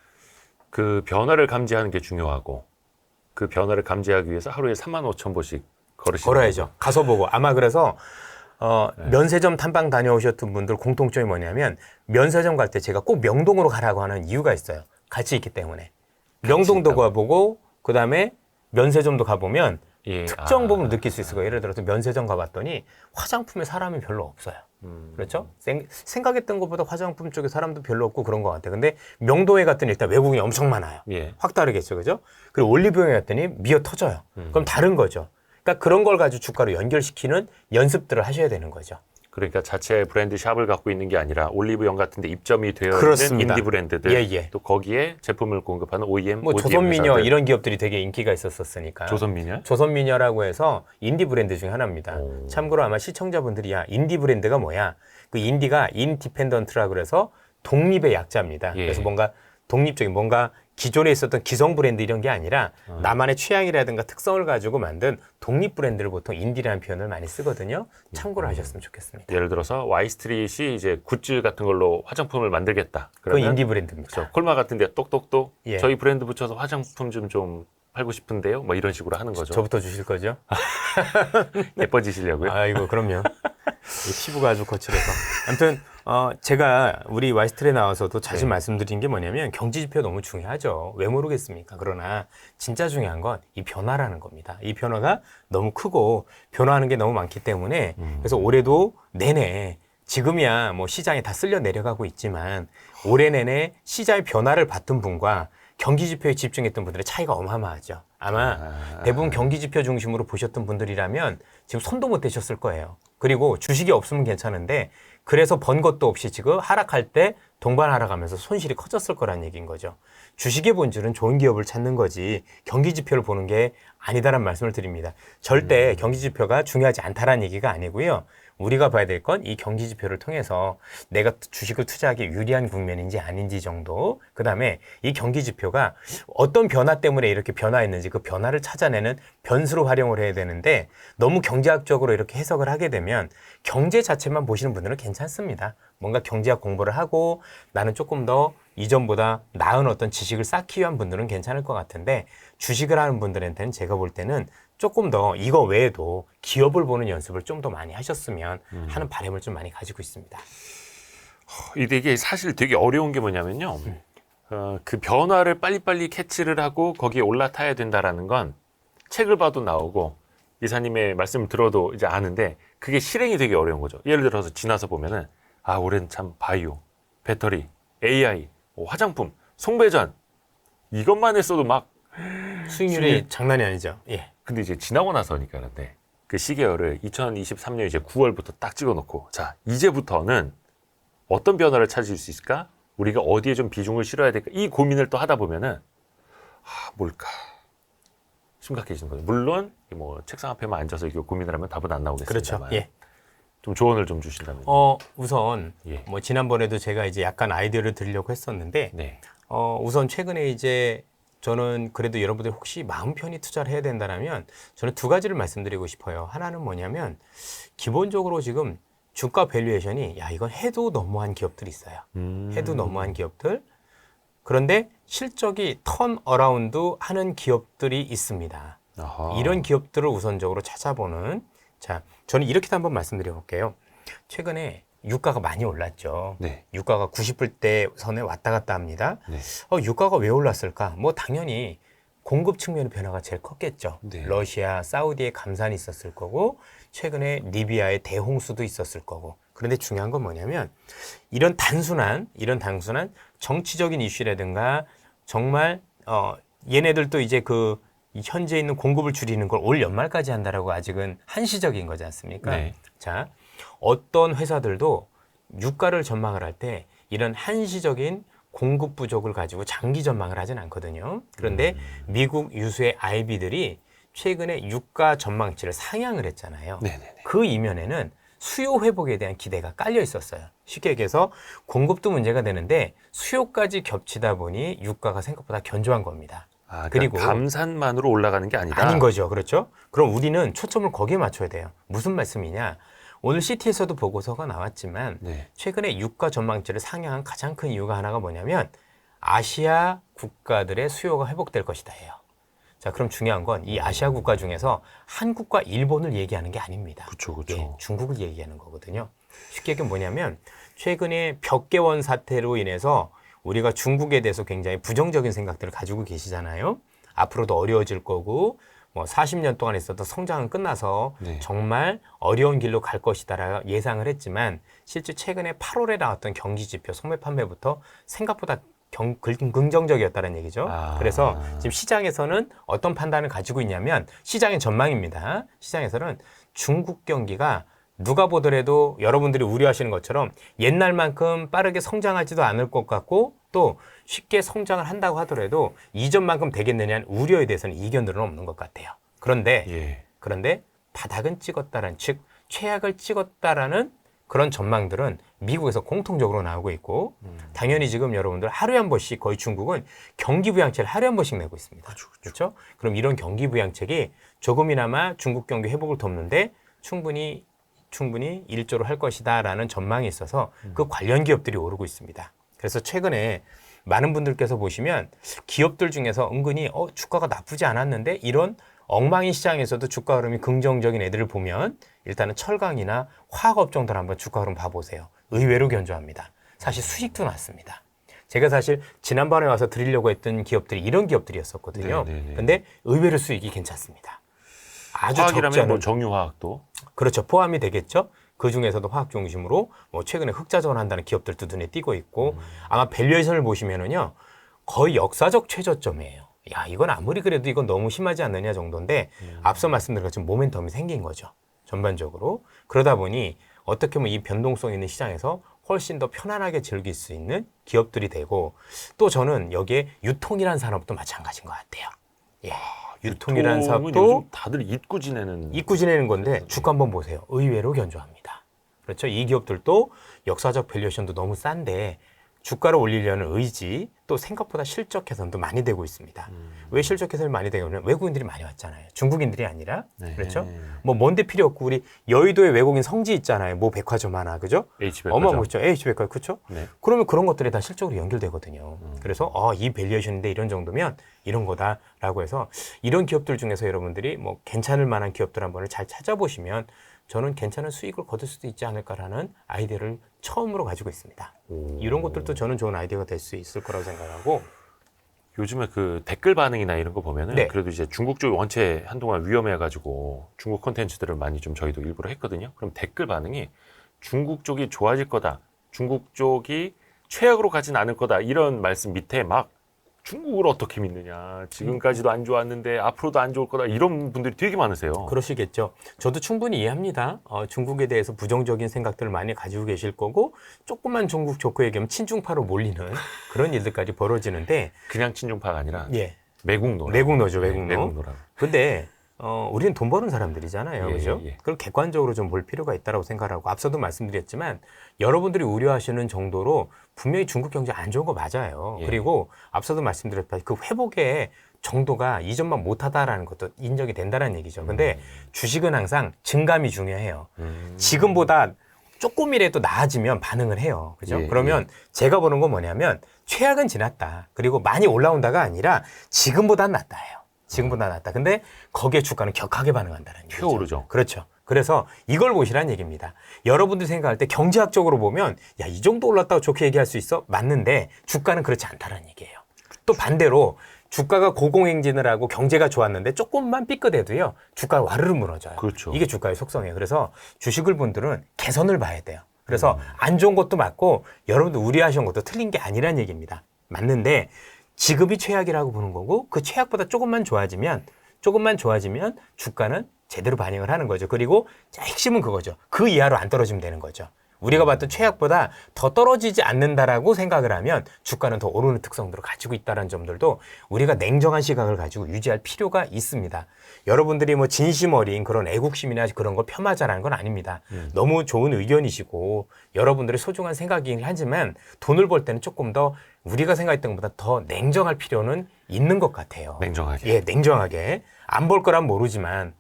그 변화를 감지하는 게 중요하고 그 변화를 감지하기 위해서 하루에 35,000보씩 걸어야죠. 가서 보고 아마 그래서 면세점 탐방 다녀오셨던 분들 공통점이 뭐냐면 면세점 갈 때 제가 꼭 명동으로 가라고 하는 이유가 있어요. 같이 있기 때문에. 명동도 가보고 그다음에 면세점도 가보면 예. 특정 부분을 느낄 수 있을 거예요. 예를 들어서 면세점 가봤더니 화장품에 사람이 별로 없어요. 그렇죠? 생각했던 것보다 화장품 쪽에 사람도 별로 없고 그런 것 같아요. 근데 명동에 갔더니 일단 외국인이 엄청 많아요. 예. 확 다르겠죠. 그죠? 그리고 올리브영에 갔더니 미어 터져요. 그럼 다른 거죠. 그러니까 그런 걸 가지고 주가로 연결시키는 연습들을 하셔야 되는 거죠. 그러니까 자체 브랜드 샵을 갖고 있는 게 아니라 올리브영 같은 데 입점이 되어 그렇습니다. 있는 인디 브랜드들 예. 또 거기에 제품을 공급하는 OEM, 뭐 ODM 조선미녀 회사들. 이런 기업들이 되게 인기가 있었으니까. 조선미녀? 조선미녀라고 해서 인디 브랜드 중에 하나입니다. 오. 참고로 아마 시청자분들이 인디 브랜드가 뭐야? 그 인디가 인디펜던트라고 그래서 독립의 약자입니다. 예. 그래서 뭔가 독립적인 뭔가 기존에 있었던 기성 브랜드 이런 게 아니라 나만의 취향이라든가 특성을 가지고 만든 독립 브랜드를 보통 인디라는 표현을 많이 쓰거든요. 참고를 하셨으면 좋겠습니다. 예를 들어서 와이스트릿이 이제 굿즈 같은 걸로 화장품을 만들겠다. 그건 그러면 인디 브랜드입니다. 그렇죠. 콜마 같은 데 똑똑똑 예. 저희 브랜드 붙여서 화장품 좀 팔고 싶은데요. 뭐 이런 식으로 하는 거죠. 저부터 주실 거죠? 예뻐지시려고요? 아이고 그럼요. 이 피부가 아주 거칠어서. 아무튼 제가 우리 와이스트에 나와서도 자주 말씀드린 게 뭐냐면 경제지표 너무 중요하죠. 왜 모르겠습니까? 그러나 진짜 중요한 건 이 변화라는 겁니다. 이 변화가 너무 크고 변화하는 게 너무 많기 때문에 그래서 올해도 내내 지금이야 뭐 시장에 다 쓸려 내려가고 있지만 올해 내내 시장의 변화를 봤던 분과 경기지표에 집중했던 분들의 차이가 어마어마하죠. 아마 대부분 경기지표 중심으로 보셨던 분들이라면 지금 손도 못 대셨을 거예요. 그리고 주식이 없으면 괜찮은데 그래서 번 것도 없이 지금 하락할 때 동반하락하면서 손실이 커졌을 거란 얘기인 거죠. 주식의 본질은 좋은 기업을 찾는 거지 경기지표를 보는 게 아니다라는 말씀을 드립니다. 절대 경기지표가 중요하지 않다라는 얘기가 아니고요. 우리가 봐야 될 건 이 경기지표를 통해서 내가 주식을 투자하기 유리한 국면인지 아닌지 정도 그다음에 이 경기지표가 어떤 변화 때문에 이렇게 변화했는지 그 변화를 찾아내는 변수로 활용을 해야 되는데 너무 경제학적으로 이렇게 해석을 하게 되면 경제 자체만 보시는 분들은 괜찮습니다. 뭔가 경제학 공부를 하고 나는 조금 더 이전보다 나은 어떤 지식을 쌓기 위한 분들은 괜찮을 것 같은데 주식을 하는 분들한테는 제가 볼 때는 조금 더 이거 외에도 기업을 보는 연습을 좀 더 많이 하셨으면 하는 바람을 좀 많이 가지고 있습니다. 이게 사실 되게 어려운 게 뭐냐면요. 그 변화를 빨리빨리 캐치를 하고 거기에 올라타야 된다라는 건 책을 봐도 나오고 이사님의 말씀을 들어도 이제 아는데 그게 실행이 되게 어려운 거죠. 예를 들어서 지나서 보면은 올해는 참 바이오, 배터리, AI, 화장품, 송배전 이것만 했어도 막 수익률이 장난이 아니죠. 예. 근데 이제 지나고 나서니까 그런데 그 시계열을 2023년 이제 9월부터 딱 찍어놓고 자 이제부터는 어떤 변화를 찾을 수 있을까? 우리가 어디에 좀 비중을 실어야 될까? 이 고민을 또 하다 보면은 뭘까? 심각해지는 거죠. 물론 뭐 책상 앞에만 앉아서 이거 고민을 하면 답은 안 나오겠습니다만. 그렇죠. 예. 좀 조언을 좀 주신다면. 우선 예. 뭐 지난번에도 제가 이제 약간 아이디어를 드리려고 했었는데 네. 우선 최근에 이제 저는 그래도 여러분들 혹시 마음 편히 투자를 해야 된다면 저는 두 가지를 말씀드리고 싶어요. 하나는 뭐냐면 기본적으로 지금 주가 밸류에이션이 이건 해도 너무한 기업들이 있어요. 해도 너무한 기업들. 그런데 실적이 턴 어라운드 하는 기업들이 있습니다. 아하. 이런 기업들을 우선적으로 찾아보는 자, 저는 이렇게도 한번 말씀드려 볼게요. 최근에 유가가 많이 올랐죠. 네. 유가가 90불대 선에 왔다 갔다 합니다. 네. 유가가 왜 올랐을까? 뭐 당연히 공급 측면의 변화가 제일 컸겠죠. 네. 러시아, 사우디의 감산이 있었을 거고 최근에 리비아의 대홍수도 있었을 거고. 그런데 중요한 건 뭐냐면 이런 단순한 정치적인 이슈라든가 정말 얘네들도 이제 그 현재 있는 공급을 줄이는 걸 올 연말까지 한다라고 아직은 한시적인 거지 않습니까? 네. 자, 어떤 회사들도 유가를 전망을 할 때 이런 한시적인 공급 부족을 가지고 장기 전망을 하진 않거든요. 그런데 미국 유수의 IB들이 최근에 유가 전망치를 상향을 했잖아요. 네네네. 그 이면에는 수요 회복에 대한 기대가 깔려 있었어요. 쉽게 얘기해서 공급도 문제가 되는데 수요까지 겹치다 보니 유가가 생각보다 견조한 겁니다. 그리고 감산만으로 올라가는 게 아니다. 아닌 거죠. 그렇죠? 그럼 우리는 초점을 거기에 맞춰야 돼요. 무슨 말씀이냐? 오늘 CT에서도 보고서가 나왔지만 네. 최근에 유가 전망치를 상향한 가장 큰 이유가 하나가 뭐냐면 아시아 국가들의 수요가 회복될 것이다 해요. 자, 그럼 중요한 건 이 아시아 국가 중에서 한국과 일본을 얘기하는 게 아닙니다. 그렇죠. 예, 중국을 얘기하는 거거든요. 쉽게 얘기하면 뭐냐면 최근에 벽개원 사태로 인해서 우리가 중국에 대해서 굉장히 부정적인 생각들을 가지고 계시잖아요. 앞으로도 어려워질 거고 뭐 40년 동안 있었던 성장은 끝나서 네. 정말 어려운 길로 갈 것이다라고 예상을 했지만 실제 최근에 8월에 나왔던 경기 지표 소매 판매부터 생각보다 긍정적이었다는 얘기죠. 그래서 지금 시장에서는 어떤 판단을 가지고 있냐면 시장의 전망입니다. 시장에서는 중국 경기가 누가 보더라도 여러분들이 우려하시는 것처럼 옛날만큼 빠르게 성장하지도 않을 것 같고 또 쉽게 성장을 한다고 하더라도 이전만큼 되겠느냐는 우려에 대해서는 이견들은 없는 것 같아요. 그런데 바닥은 찍었다라는 즉 최악을 찍었다라는 그런 전망들은 미국에서 공통적으로 나오고 있고 당연히 지금 여러분들 하루에 한 번씩 거의 중국은 경기 부양책을 하루에 한 번씩 내고 있습니다. 그렇죠? 그럼 이런 경기 부양책이 조금이나마 중국 경기 회복을 돕는데 충분히 일조를 할 것이다라는 전망이 있어서 그 관련 기업들이 오르고 있습니다. 그래서 최근에 많은 분들께서 보시면 기업들 중에서 은근히 주가가 나쁘지 않았는데 이런 엉망인 시장에서도 주가 흐름이 긍정적인 애들을 보면 일단은 철강이나 화학업종들 한번 주가 흐름 봐보세요. 의외로 견조합니다. 사실 수익도 났습니다. 제가 사실 지난번에 와서 드리려고 했던 기업들이 이런 기업들이었었거든요. 근데 의외로 수익이 괜찮습니다. 아주 적지 않은 정유화학도 그렇죠. 포함이 되겠죠. 그 중에서도 화학 중심으로 뭐 최근에 흑자 전환한다는 기업들도 눈에 띄고 있고 아마 밸류에이션을 보시면은요 거의 역사적 최저점이에요. 야, 이건 아무리 그래도 이건 너무 심하지 않느냐 정도인데 앞서 말씀드린 것처럼 모멘텀이 생긴 거죠. 전반적으로. 그러다 보니 어떻게 보면 이 변동성 있는 시장에서 훨씬 더 편안하게 즐길 수 있는 기업들이 되고 또 저는 여기에 유통이라는 산업도 마찬가지인 것 같아요. 예. 유통이라는 사업도 다들 잊고 지내는 건데 주가 한번 보세요. 의외로 견조합니다. 그렇죠? 이 기업들도 역사적 밸류에이션도 너무 싼데 주가를 올리려는 의지 또 생각보다 실적 개선도 많이 되고 있습니다. 왜 실적 개선이 많이 되냐면 외국인들이 많이 왔잖아요. 중국인들이 아니라 그렇죠? 뭐 먼데 필요 없고 우리 여의도에 외국인 성지 있잖아요. 뭐 백화점 하나 그죠? H백화점. 그렇죠? H백화점 그렇죠? 네. 그러면 그런 것들이 다 실적으로 연결되거든요. 그래서 이 밸류에이션인데 이런 정도면 이런 거다라고 해서 이런 기업들 중에서 여러분들이 뭐 괜찮을 만한 기업들 한번을 잘 찾아보시면 저는 괜찮은 수익을 거둘 수도 있지 않을까라는 아이디어를 처음으로 가지고 있습니다. 이런 것들도 저는 좋은 아이디어가 될 수 있을 거라고 생각하고 요즘에 그 댓글 반응이나 이런 거 보면은 네. 그래도 이제 중국 쪽이 원체 한동안 위험해가지고 중국 콘텐츠들을 많이 좀 저희도 일부러 했거든요. 그럼 댓글 반응이 중국 쪽이 좋아질 거다. 중국 쪽이 최악으로 가진 않을 거다. 이런 말씀 밑에 막 중국을 어떻게 믿느냐. 지금까지도 안 좋았는데 앞으로도 안 좋을 거다. 이런 분들이 되게 많으세요. 그러시겠죠. 저도 충분히 이해합니다. 중국에 대해서 부정적인 생각들을 많이 가지고 계실 거고 조금만 중국 좋고 얘기하면 친중파로 몰리는 그런 일들까지 벌어지는데 그냥 친중파가 아니라 예. 매국노라. 매국노죠, 매국노. 매국노라. 근데 우리는 돈 버는 사람들이잖아요. 예, 그죠? 예. 그걸 객관적으로 좀 볼 필요가 있다고 생각하고 앞서도 말씀드렸지만 여러분들이 우려하시는 정도로 분명히 중국 경제 안 좋은 거 맞아요. 예. 그리고 앞서도 말씀드렸다시피 그 회복의 정도가 이전만 못하다라는 것도 인정이 된다는 얘기죠. 근데 주식은 항상 증감이 중요해요. 지금보다 조금이라도 나아지면 반응을 해요. 그죠? 예, 그러면 제가 보는 건 뭐냐면 최악은 지났다. 그리고 많이 올라온다가 아니라 지금보단 낫다예요. 지금보다 낫다. 근데 거기에 주가는 격하게 반응한다는 얘기죠. 튀어오르죠. 그렇죠. 그래서 이걸 보시라는 얘기입니다. 여러분들 생각할 때 경제학적으로 보면 야, 이 정도 올랐다고 좋게 얘기할 수 있어? 맞는데 주가는 그렇지 않다는 얘기예요. 또 반대로 주가가 고공행진을 하고 경제가 좋았는데 조금만 삐끗해도요. 주가가 와르르 무너져요. 그렇죠. 이게 주가의 속성이에요. 그래서 주식을 분들은 개선을 봐야 돼요. 그래서 안 좋은 것도 맞고 여러분들 우려하신 것도 틀린 게 아니란 얘기입니다. 맞는데 지금이 최악이라고 보는 거고 그 최악보다 조금만 좋아지면 주가는 제대로 반영을 하는 거죠. 그리고 핵심은 그거죠. 그 이하로 안 떨어지면 되는 거죠. 우리가 봤던 최악보다 더 떨어지지 않는다라고 생각을 하면 주가는 더 오르는 특성들을 가지고 있다는 점들도 우리가 냉정한 시각을 가지고 유지할 필요가 있습니다. 여러분들이 뭐 진심 어린 그런 애국심이나 그런 걸 폄하자라는 건 아닙니다. 너무 좋은 의견이시고 여러분들의 소중한 생각이긴 하지만 돈을 벌 때는 조금 더 우리가 생각했던 것보다 더 냉정할 필요는 있는 것 같아요. 냉정하게. 예, 냉정하게. 안 벌 거란 모르지만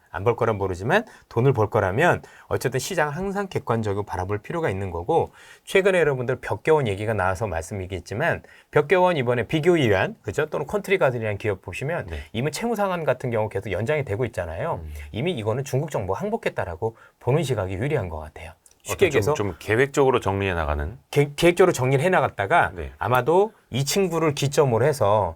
돈을 벌 거라면 어쨌든 시장을 항상 객관적으로 바라볼 필요가 있는 거고 최근에 여러분들 벽개원 얘기가 나와서 말씀이겠지만 벽개원 이번에 비교 이란 그죠? 또는 컨트리 가든이라는 기업 보시면 네. 이미 채무 상환 같은 경우 계속 연장이 되고 있잖아요. 이미 이거는 중국 정부가 항복했다라고 보는 시각이 유리한 것 같아요. 쉽게 얘기해서 좀 계획적으로 정리해 나가는. 계획적으로 정리를 해나갔다가 네. 아마도 이 친구를 기점으로 해서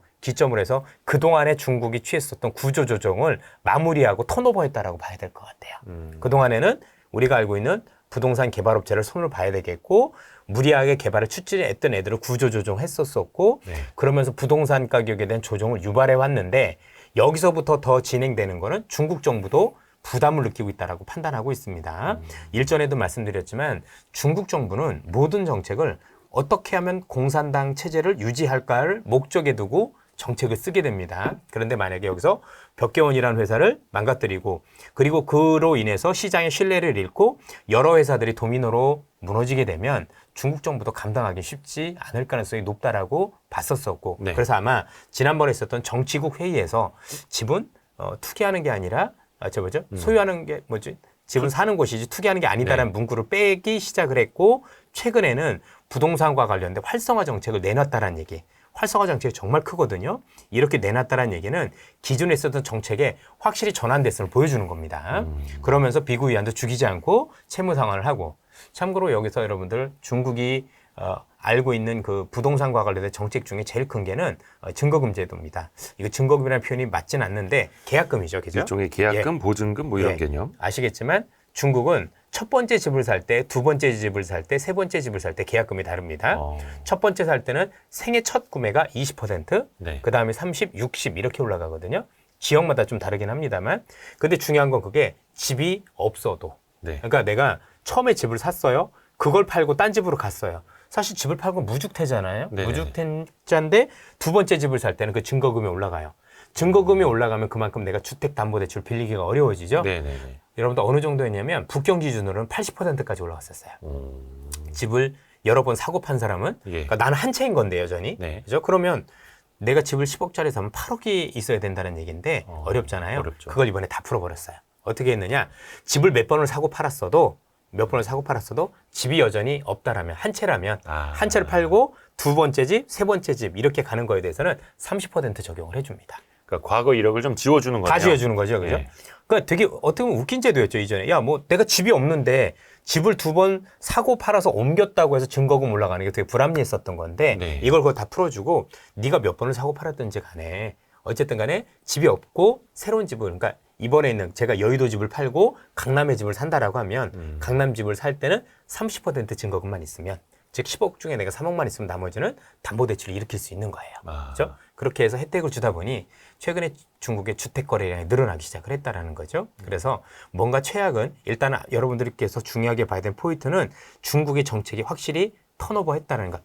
그동안에 중국이 취했었던 구조조정을 마무리하고 턴오버했다라고 봐야 될 것 같아요. 그동안에는 우리가 알고 있는 부동산 개발업체를 손을 봐야 되겠고 무리하게 개발을 추진했던 애들을 구조조정했었었고 네. 그러면서 부동산 가격에 대한 조정을 유발해 왔는데 여기서부터 더 진행되는 거는 중국 정부도 부담을 느끼고 있다라고 판단하고 있습니다. 일전에도 말씀드렸지만 중국 정부는 모든 정책을 어떻게 하면 공산당 체제를 유지할까를 목적에 두고 정책을 쓰게 됩니다. 그런데 만약에 여기서 벽개원이라는 회사를 망가뜨리고 그리고 그로 인해서 시장의 신뢰를 잃고 여러 회사들이 도미노로 무너지게 되면 중국 정부도 감당하기 쉽지 않을 가능성이 높다라고 봤었었고 네. 그래서 아마 지난번에 있었던 정치국 회의에서 집은 투기하는 게 아니라 소유하는 게 집은 사는 곳이지 투기하는 게 아니다라는 문구를 빼기 시작을 했고 최근에는 부동산과 관련된 활성화 정책을 내놨다라는 얘기. 활성화 정책이 정말 크거든요. 이렇게 내놨다라는 얘기는 기존에 있었던 정책에 확실히 전환됐음을 보여주는 겁니다. 그러면서 비구 위안도 죽이지 않고 채무 상환을 하고 참고로 여기서 여러분들 중국이 알고 있는 그 부동산과 관련된 정책 중에 제일 큰 게는 증거금 제도입니다. 이거 증거금이라는 표현이 맞진 않는데 계약금이죠. 그죠? 일종의 계약금, 보증금 뭐 이런 개념. 아시겠지만 중국은 첫 번째 집을 살 때, 두 번째 집을 살 때, 세 번째 집을 살 때 계약금이 다릅니다. 첫 번째 살 때는 생애 첫 구매가 20%, 네. 그 다음에 30, 60 이렇게 올라가거든요. 지역마다 좀 다르긴 합니다만. 근데 중요한 건 그게 집이 없어도. 네. 그러니까 내가 처음에 집을 샀어요. 그걸 팔고 딴 집으로 갔어요. 사실 집을 팔고 무주택자잖아요. 네네네. 무주택자인데 두 번째 집을 살 때는 그 증거금이 올라가요. 증거금이 올라가면 그만큼 내가 주택담보대출 빌리기가 어려워지죠. 네네네. 여러분들 어느 정도였냐면 북경 기준으로는 80%까지 올라갔었어요. 집을 여러 번 사고 판 사람은 예. 그러니까 나는 한 채인 건데 여전히 네. 그죠? 그러면 내가 집을 10억짜리 사면 8억이 있어야 된다는 얘기인데 어렵잖아요. 어렵죠. 그걸 이번에 다 풀어버렸어요. 어떻게 했느냐? 집을 몇 번을 사고 팔았어도 집이 여전히 없다라면 한 채라면 한 채를 팔고 두 번째 집, 세 번째 집 이렇게 가는 거에 대해서는 30% 적용을 해줍니다. 그러니까 과거 이력을 좀 지워주는 거네요. 다 지워주는 거죠, 그죠? 네. 그러니까 되게 어떻게 보면 웃긴 제도였죠, 이전에. 야, 뭐 내가 집이 없는데 집을 2번 사고 팔아서 옮겼다고 해서 증거금 올라가는 게 되게 불합리했었던 건데 네. 이걸 그거 다 풀어주고 네가 몇 번을 사고 팔았든지 간에 어쨌든 간에 집이 없고 새로운 집을 그러니까 이번에 있는 제가 여의도 집을 팔고 강남의 집을 산다라고 하면 강남 집을 살 때는 30% 증거금만 있으면 즉 10억 중에 내가 3억만 있으면 나머지는 담보대출을 일으킬 수 있는 거예요. 그렇죠? 그렇게 해서 혜택을 주다 보니 최근에 중국의 주택 거래량이 늘어나기 시작을 했다라는 거죠. 그래서 뭔가 최악은 일단 여러분들께서 중요하게 봐야 되는 포인트는 중국의 정책이 확실히 턴오버했다는 것.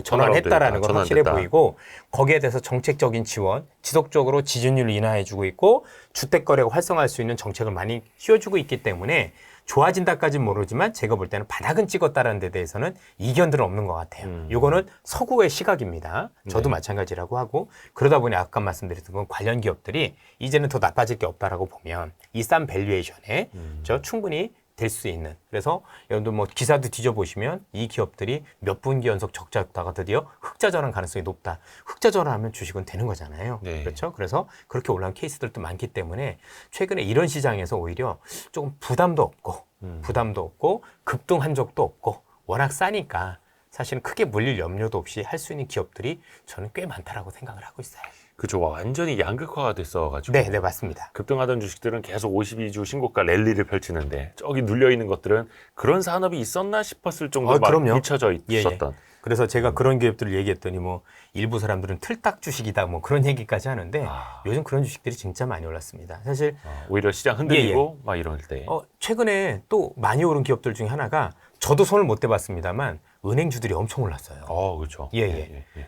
전환했다라는 건 확실해 보이고 거기에 대해서 정책적인 지원, 지속적으로 지준율을 인하해주고 있고 주택 거래가 활성화할 수 있는 정책을 많이 씌워주고 있기 때문에 좋아진다까지는 모르지만 제가 볼 때는 바닥은 찍었다라는 데 대해서는 이견들은 없는 것 같아요. 이거는 서구의 시각입니다. 저도 마찬가지라고 하고 그러다 보니 아까 말씀드렸던 건 관련 기업들이 이제는 더 나빠질 게 없다라고 보면 이 싼 밸류에이션에 저 충분히 될 수 있는 그래서 여러분들 뭐 기사도 뒤져보시면 이 기업들이 몇 분기 연속 적자였다가 드디어 흑자 전환 가능성이 높다. 흑자 전환하면 주식은 되는 거잖아요. 네. 그렇죠? 그래서 그렇게 올라온 케이스들도 많기 때문에 최근에 이런 시장에서 오히려 조금 부담도 없고 급등한 적도 없고 워낙 싸니까 사실은 크게 물릴 염려도 없이 할 수 있는 기업들이 저는 꽤 많다라고 생각을 하고 있어요. 그죠. 완전히 양극화가 됐어가지고. 네, 맞습니다. 급등하던 주식들은 계속 52주 신고가 랠리를 펼치는데 저기 눌려있는 것들은 그런 산업이 있었나 싶었을 정도로 막 그럼요. 묻혀져 있었던. 그래서 제가 그런 기업들을 얘기했더니 뭐 일부 사람들은 틀딱 주식이다 뭐 그런 얘기까지 하는데 요즘 그런 주식들이 진짜 많이 올랐습니다. 사실 오히려 시장 흔들리고 막 이럴 때. 최근에 또 많이 오른 기업들 중에 하나가 저도 손을 못 대봤습니다만 은행주들이 엄청 올랐어요. 그렇죠.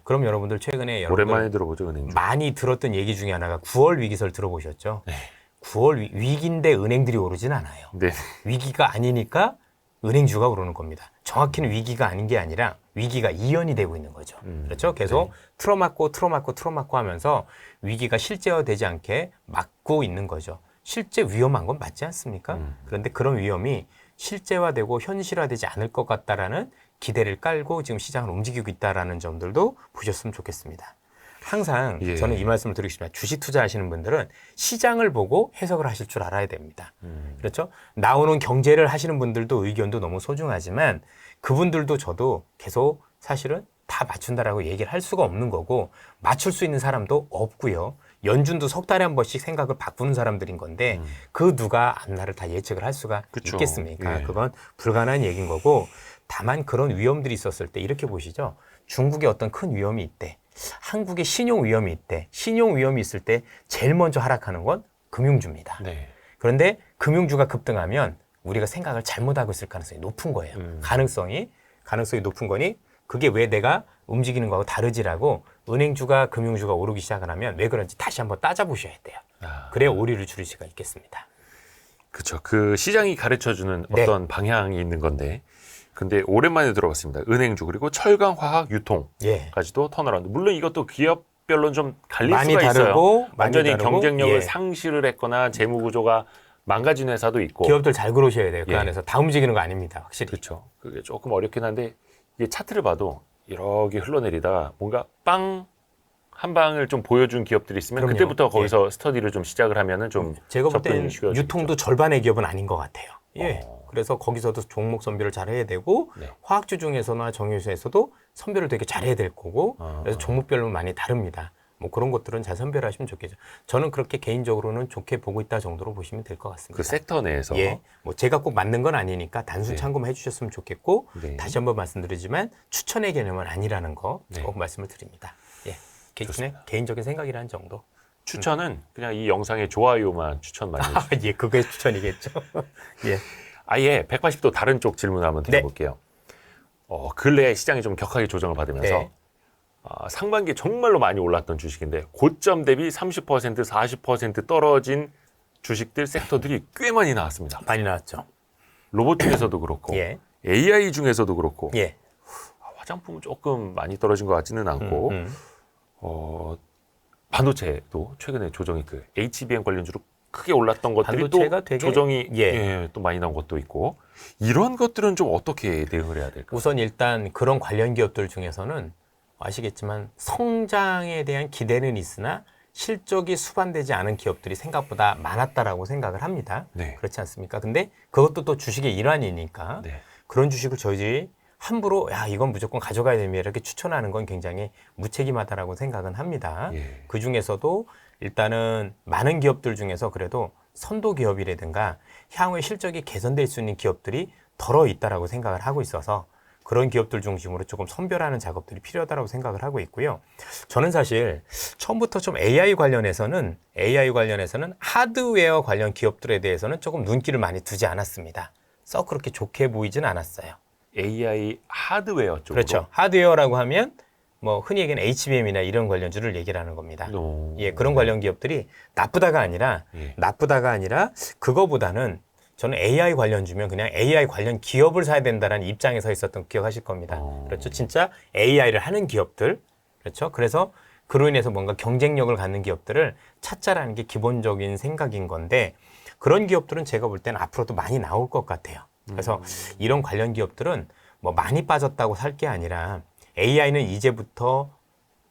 그럼 여러분들 최근에 오랜만에 들어보죠, 은행주. 많이 들었던 얘기 중에 하나가 9월 위기설 들어보셨죠? 네. 9월 위기인데 은행들이 오르진 않아요. 네. 위기가 아니니까 은행주가 오르는 겁니다. 정확히는 위기가 아닌 게 아니라 위기가 이연이 되고 있는 거죠. 그렇죠? 계속 틀어막고 하면서 위기가 실제화되지 않게 막고 있는 거죠. 실제 위험한 건 맞지 않습니까? 그런데 그런 위험이 실제화되고 현실화되지 않을 것 같다라는 기대를 깔고 지금 시장을 움직이고 있다라는 점들도 보셨으면 좋겠습니다. 항상 저는 이 말씀을 드리고 싶습니다. 주식 투자하시는 분들은 시장을 보고 해석을 하실 줄 알아야 됩니다. 그렇죠? 나오는 경제를 하시는 분들도 의견도 너무 소중하지만 그분들도 저도 계속 사실은 다 맞춘다라고 얘기를 할 수가 없는 거고 맞출 수 있는 사람도 없고요. 연준도 석 달에 한 번씩 생각을 바꾸는 사람들인 건데 그 누가 앞날을 다 예측을 할 수가 있겠습니까? 그건 불가능한 얘기인 거고 다만 그런 위험들이 있었을 때 이렇게 보시죠. 중국에 어떤 큰 위험이 있대. 한국에 신용 위험이 있대. 신용 위험이 있을 때 제일 먼저 하락하는 건 금융주입니다. 네. 그런데 금융주가 급등하면 우리가 생각을 잘못하고 있을 가능성이 높은 거예요. 가능성이 높은 거니 그게 왜 내가 움직이는 거하고 다르지라고 은행주가 금융주가 오르기 시작을 하면 왜 그런지 다시 한번 따져보셔야 돼요. 그래야 오류를 줄일 수가 있겠습니다. 그렇죠. 그 시장이 가르쳐주는 어떤 방향이 있는 건데 근데 오랜만에 들어봤습니다. 은행주 그리고 철강, 화학, 유통까지도 턴어라운드. 물론 이것도 기업별로는 좀 갈릴 많이 수가 다르고, 있어요. 완전히 많이 다르고, 경쟁력을 상실을 했거나 재무 구조가 망가진 회사도 있고. 기업들 잘 그러셔야 돼요. 그 안에서 다 움직이는 거 아닙니다. 확실히. 그렇죠. 그게 조금 어렵긴 한데 이게 차트를 봐도 이렇게 흘러내리다가 뭔가 빵 한 방을 좀 보여준 기업들이 있으면 그럼요. 그때부터 거기서 스터디를 좀 시작을 하면은 좀 제가 볼 때는 접근이 유통도 절반의 기업은 아닌 것 같아요. 그래서 거기서도 종목 선별을 잘 해야 되고 화학주 중에서나 정유주에서도 선별을 되게 잘 해야 될 거고 그래서 종목별로 많이 다릅니다. 뭐 그런 것들은 잘 선별하시면 좋겠죠. 저는 그렇게 개인적으로는 좋게 보고 있다 정도로 보시면 될 것 같습니다. 그 섹터 내에서 뭐 제가 꼭 맞는 건 아니니까 단순 참고만 해주셨으면 좋겠고 다시 한번 말씀드리지만 추천의 개념은 아니라는 거 꼭 말씀을 드립니다. 개인적인 생각이라는 정도. 추천은 그냥 이 영상의 좋아요만 추천 많이 해주세요. 그게 추천이겠죠. 아예 180도 다른 쪽 질문 한번 드려볼게요. 근래에 시장이 좀 격하게 조정을 받으면서 상반기에 정말로 많이 올랐던 주식인데 고점 대비 30%, 40% 떨어진 주식들, 섹터들이 꽤 많이 나왔습니다. 많이 나왔죠. 로봇 중에서도 그렇고 AI 중에서도 그렇고 화장품은 조금 많이 떨어진 것 같지는 않고 반도체도 최근에 조정이 그 HBM 관련주로 크게 올랐던 것들이 또 되게 조정이 또 많이 나온 것도 있고 이런 것들은 좀 어떻게 대응을 해야 될까요? 우선 일단 그런 관련 기업들 중에서는 아시겠지만 성장에 대한 기대는 있으나 실적이 수반되지 않은 기업들이 생각보다 많았다라고 생각을 합니다. 네. 그렇지 않습니까? 근데 그것도 또 주식의 일환이니까 네. 그런 주식을 저희들이 함부로 야 이건 무조건 가져가야 됩니다 이렇게 추천하는 건 굉장히 무책임하다라고 생각은 합니다. 예. 그 중에서도 일단은 많은 기업들 중에서 그래도 선도 기업이라든가 향후에 실적이 개선될 수 있는 기업들이 덜어 있다라고 생각을 하고 있어서 그런 기업들 중심으로 조금 선별하는 작업들이 필요하다고 생각을 하고 있고요. 저는 사실 처음부터 좀 AI 관련해서는 하드웨어 관련 기업들에 대해서는 조금 눈길을 많이 두지 않았습니다. 썩 그렇게 좋게 보이진 않았어요. AI 하드웨어 쪽으로. 그렇죠. 하드웨어라고 하면 뭐 흔히 얘기하는 HBM이나 이런 관련주를 얘기를 하는 겁니다. 예, 그런 관련 기업들이 나쁘다가 아니라 그거보다는 저는 AI 관련주면 그냥 AI 관련 기업을 사야 된다는 입장에 서 있었던 거 기억하실 겁니다. 그렇죠. 진짜 AI를 하는 기업들. 그렇죠. 그래서 그로 인해서 뭔가 경쟁력을 갖는 기업들을 찾자라는 게 기본적인 생각인 건데 그런 기업들은 제가 볼 때는 앞으로도 많이 나올 것 같아요. 그래서 이런 관련 기업들은 뭐 많이 빠졌다고 살 게 아니라 AI는 이제부터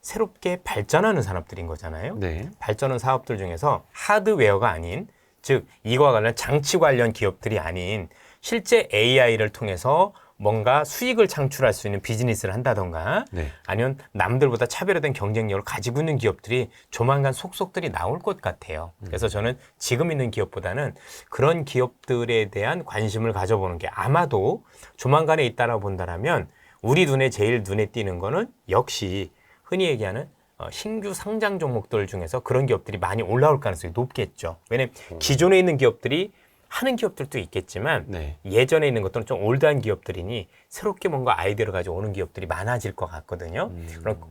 새롭게 발전하는 산업들인 거잖아요. 네. 발전하는 사업들 중에서 하드웨어가 아닌 즉 이거와 관련 장치 관련 기업들이 아닌 실제 AI를 통해서 뭔가 수익을 창출할 수 있는 비즈니스를 한다던가 네. 아니면 남들보다 차별화된 경쟁력을 가지고 있는 기업들이 조만간 속속들이 나올 것 같아요. 그래서 저는 지금 있는 기업보다는 그런 기업들에 대한 관심을 가져보는 게 아마도 조만간에 있다라고 본다라면 우리 눈에 제일 눈에 띄는 거는 역시 흔히 얘기하는 신규 상장 종목들 중에서 그런 기업들이 많이 올라올 가능성이 높겠죠. 왜냐하면 기존에 있는 기업들이 하는 기업들도 있겠지만 네. 예전에 있는 것들은 좀 올드한 기업들이니 새롭게 뭔가 아이디어를 가지고 오는 기업들이 많아질 것 같거든요.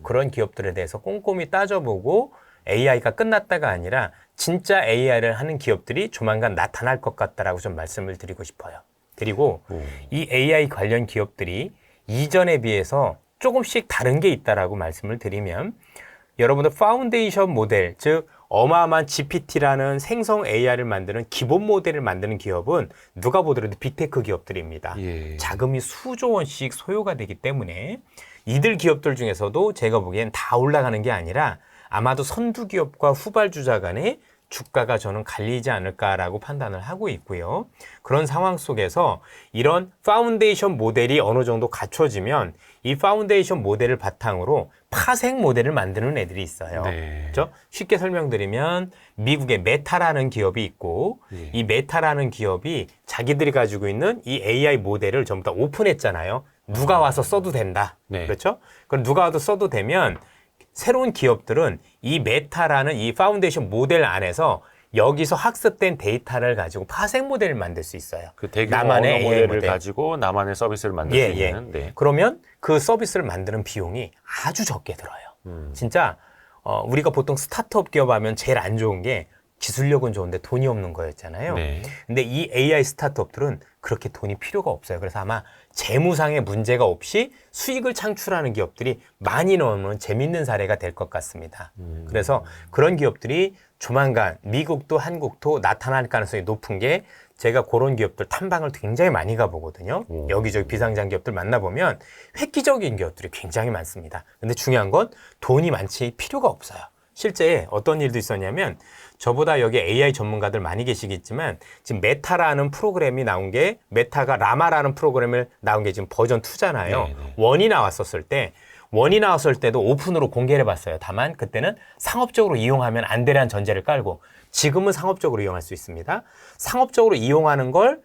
그런 기업들에 대해서 꼼꼼히 따져보고 AI가 끝났다가 아니라 진짜 AI를 하는 기업들이 조만간 나타날 것 같다라고 좀 말씀을 드리고 싶어요. 그리고 이 AI 관련 기업들이 이전에 비해서 조금씩 다른 게 있다라고 말씀을 드리면 여러분들 파운데이션 모델, 즉 어마어마한 GPT라는 생성 AI를 만드는 기본 모델을 만드는 기업은 누가 보더라도 빅테크 기업들입니다. 예. 자금이 수조 원씩 소요가 되기 때문에 이들 기업들 중에서도 제가 보기엔 다 올라가는 게 아니라 아마도 선두 기업과 후발주자 간의 주가가 저는 갈리지 않을까라고 판단을 하고 있고요. 그런 상황 속에서 이런 파운데이션 모델이 어느 정도 갖춰지면 이 파운데이션 모델을 바탕으로 파생 모델을 만드는 애들이 있어요. 네. 그렇죠? 쉽게 설명드리면 미국의 메타라는 기업이 있고 예. 이 메타라는 기업이 자기들이 가지고 있는 이 AI 모델을 전부 다 오픈했잖아요. 누가 와서 써도 된다. 네. 그렇죠? 그럼 누가 와도 써도 되면 새로운 기업들은 이 메타라는 이 파운데이션 모델 안에서 여기서 학습된 데이터를 가지고 파생 모델을 만들 수 있어요. 그 대규모 나만의 언어 AI 모델을 모델. 가지고 나만의 서비스를 만들 수 있는. 네. 그러면 그 서비스를 만드는 비용이 아주 적게 들어요. 진짜 우리가 보통 스타트업 기업 하면 제일 안 좋은 게 기술력은 좋은데 돈이 없는 거였잖아요. 네. 근데 이 AI 스타트업들은 그렇게 돈이 필요가 없어요. 그래서 아마 재무상의 문제가 없이 수익을 창출하는 기업들이 많이 나오는 재밌는 사례가 될 것 같습니다. 그래서 그런 기업들이 조만간 미국도 한국도 나타날 가능성이 높은 게 제가 그런 기업들 탐방을 굉장히 많이 가보거든요. 여기저기 비상장 기업들 만나보면 획기적인 기업들이 굉장히 많습니다. 근데 중요한 건 돈이 많지 필요가 없어요. 실제 어떤 일도 있었냐면 저보다 여기 AI 전문가들 많이 계시겠지만 지금 메타라는 프로그램이 나온 게 메타가 라마라는 프로그램을 나온 게 지금 버전 2잖아요. 네. 원이 나왔을 때도 오픈으로 공개를 해봤어요. 다만 그때는 상업적으로 이용하면 안 되라는 전제를 깔고 지금은 상업적으로 이용할 수 있습니다. 상업적으로 이용하는 걸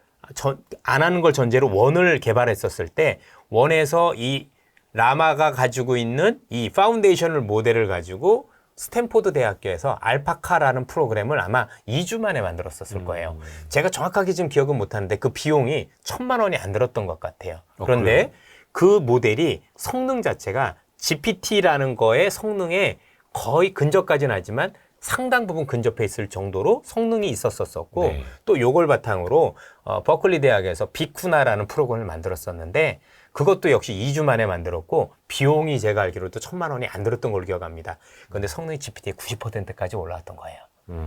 안 하는 걸 전제로 원을 개발했었을 때 원에서 이 라마가 가지고 있는 이 파운데이션을 모델을 가지고 스탠포드 대학교에서 알파카라는 프로그램을 아마 2주 만에 만들었었을 거예요. 제가 정확하게 지금 기억은 못하는데 그 비용이 1,000만 원이 안 들었던 것 같아요. 그런데 그 모델이 성능 자체가 GPT라는 거의 성능에 거의 근접까지는 하지만 상당 부분 근접해 있을 정도로 성능이 있었었고 네. 또 요걸 바탕으로 버클리 대학에서 비쿠나라는 프로그램을 만들었었는데 그것도 역시 2주 만에 만들었고 비용이 제가 알기로도 1,000만 원이 안 들었던 걸로 기억합니다. 그런데 성능이 GPT의 90%까지 올라왔던 거예요.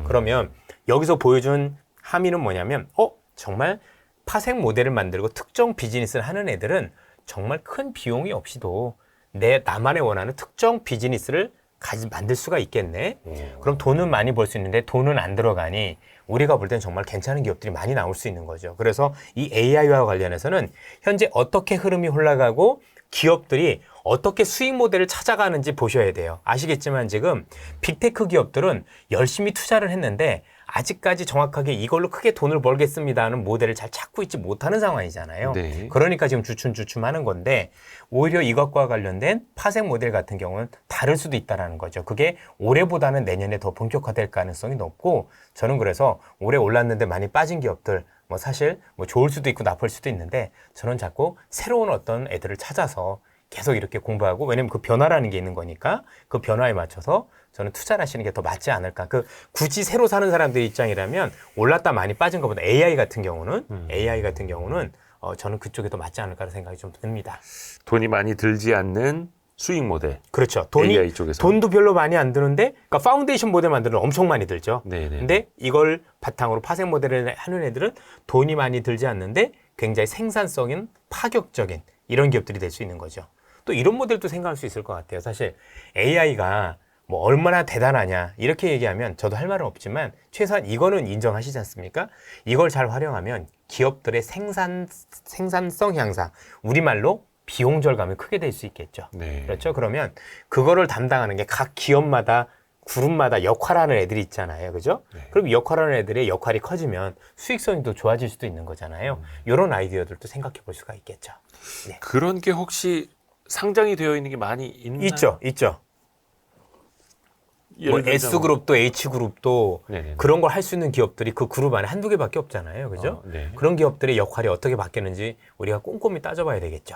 그러면 여기서 보여준 함의는 뭐냐면 정말 파생 모델을 만들고 특정 비즈니스를 하는 애들은 정말 큰 비용이 없이도 나만의 원하는 특정 비즈니스를 만들 수가 있겠네. 그럼 돈은 많이 벌 수 있는데 돈은 안 들어가니 우리가 볼 땐 정말 괜찮은 기업들이 많이 나올 수 있는 거죠. 그래서 이 AI와 관련해서는 현재 어떻게 흐름이 흘러가고 기업들이 어떻게 수익 모델을 찾아가는지 보셔야 돼요. 아시겠지만 지금 빅테크 기업들은 열심히 투자를 했는데 아직까지 정확하게 이걸로 크게 돈을 벌겠습니다 하는 모델을 잘 찾고 있지 못하는 상황이잖아요. 네. 그러니까 지금 주춤주춤하는 건데 오히려 이것과 관련된 파생 모델 같은 경우는 다를 수도 있다는 거죠. 그게 올해보다는 내년에 더 본격화될 가능성이 높고 저는 그래서 올해 올랐는데 많이 빠진 기업들 뭐 사실 뭐 좋을 수도 있고 나쁠 수도 있는데 저는 자꾸 새로운 어떤 애들을 찾아서 계속 이렇게 공부하고 왜냐면 그 변화라는 게 있는 거니까 그 변화에 맞춰서 저는 투자를 하시는 게 더 맞지 않을까. 굳이 새로 사는 사람들 입장이라면 올랐다 많이 빠진 것보다 AI 같은 경우는 저는 그쪽에 더 맞지 않을까라는 생각이 좀 듭니다. 돈이 많이 들지 않는 수익 모델. 그렇죠. AI 쪽에서. 돈도 별로 많이 안 드는데 그러니까 파운데이션 모델 만드는 엄청 많이 들죠. 네네. 근데 이걸 바탕으로 파생 모델을 하는 애들은 돈이 많이 들지 않는데 굉장히 생산성인 파격적인 이런 기업들이 될 수 있는 거죠. 또 이런 모델도 생각할 수 있을 것 같아요. 사실 AI가 뭐 얼마나 대단하냐 이렇게 얘기하면 저도 할 말은 없지만 최소한 이거는 인정하시지 않습니까? 이걸 잘 활용하면 기업들의 생산성 향상, 우리말로 비용 절감이 크게 될 수 있겠죠. 네. 그렇죠? 그러면 그거를 담당하는 게 각 기업마다 그룹마다 역할하는 애들이 있잖아요. 그죠? 네. 그럼 역할하는 애들의 역할이 커지면 수익성이 더 좋아질 수도 있는 거잖아요. 이런 아이디어들도 생각해 볼 수가 있겠죠. 네. 그런 게 혹시 상장이 되어 있는 게 많이 있나요? 있죠. 뭐 예를 들자면- S그룹도 H그룹도 네네네. 그런 걸 할 수 있는 기업들이 그 그룹 안에 한두 개밖에 없잖아요. 그죠? 네. 그런 기업들의 역할이 어떻게 바뀌는지 우리가 꼼꼼히 따져봐야 되겠죠.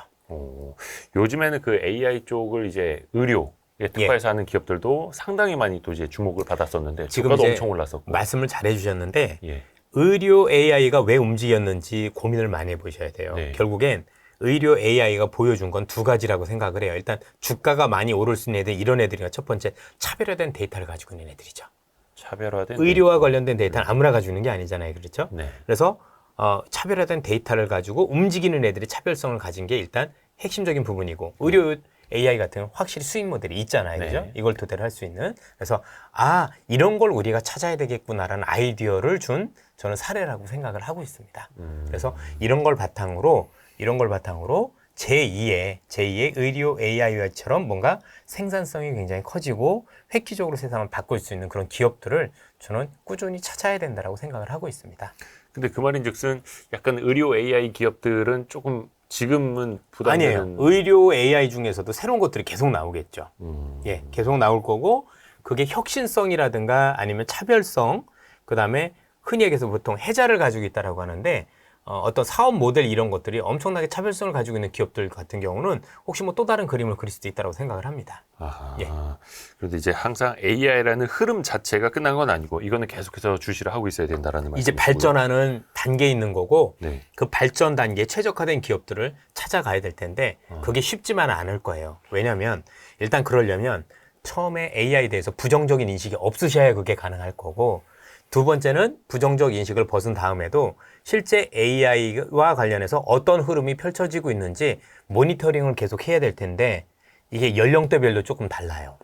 요즘에는 그 AI 쪽을 이제 의료에 특화해서 하는 기업들도 상당히 많이 또 이제 주목을 받았었는데 지금 주가도 이제 엄청 올랐었고. 말씀을 잘 해주셨는데 예. 의료 AI가 왜 움직였는지 고민을 많이 해보셔야 돼요. 네. 결국엔 의료 AI가 보여준 건 두 가지라고 생각을 해요. 일단 주가가 많이 오를 수 있는 애들 이런 애들이가 첫 번째 차별화된 데이터를 가지고 있는 애들이죠. 차별화된 의료와 관련된 데이터는 아무나 가지고 있는 게 아니잖아요. 그렇죠? 네. 그래서 차별화된 데이터를 가지고 움직이는 애들이 차별성을 가진 게 일단 핵심적인 부분이고 의료 AI 같은 경우는 확실히 수익 모델이 있잖아요. 네. 그죠? 이걸 토대로 할 수 있는. 그래서 이런 걸 우리가 찾아야 되겠구나라는 아이디어를 준 저는 사례라고 생각을 하고 있습니다. 그래서 이런 걸 바탕으로 제2의 의료 AI처럼 뭔가 생산성이 굉장히 커지고 획기적으로 세상을 바꿀 수 있는 그런 기업들을 저는 꾸준히 찾아야 된다라고 생각을 하고 있습니다. 근데 그 말인즉슨 약간 의료 AI 기업들은 조금 지금은 아니에요. 부담되는. 의료 AI 중에서도 새로운 것들이 계속 나오겠죠. 음. 예, 계속 나올 거고 그게 혁신성이라든가 아니면 차별성, 그다음에 흔히 얘기해서 보통 혜자를 가지고 있다라고 하는데 어떤 사업 모델 이런 것들이 엄청나게 차별성을 가지고 있는 기업들 같은 경우는 혹시 뭐 또 다른 그림을 그릴 수도 있다고 생각을 합니다. 아하. 예. 그런데 이제 항상 AI라는 흐름 자체가 끝난 건 아니고 이거는 계속해서 주시를 하고 있어야 된다라는 말이죠. 이제 발전하는 단계에 있는 거고 네. 그 발전 단계에 최적화된 기업들을 찾아가야 될 텐데 그게 쉽지만 않을 거예요. 왜냐하면 일단 그러려면 처음에 AI에 대해서 부정적인 인식이 없으셔야 그게 가능할 거고 두 번째는 부정적 인식을 벗은 다음에도 실제 AI와 관련해서 어떤 흐름이 펼쳐지고 있는지 모니터링을 계속 해야 될 텐데 이게 연령대별로 조금 달라요.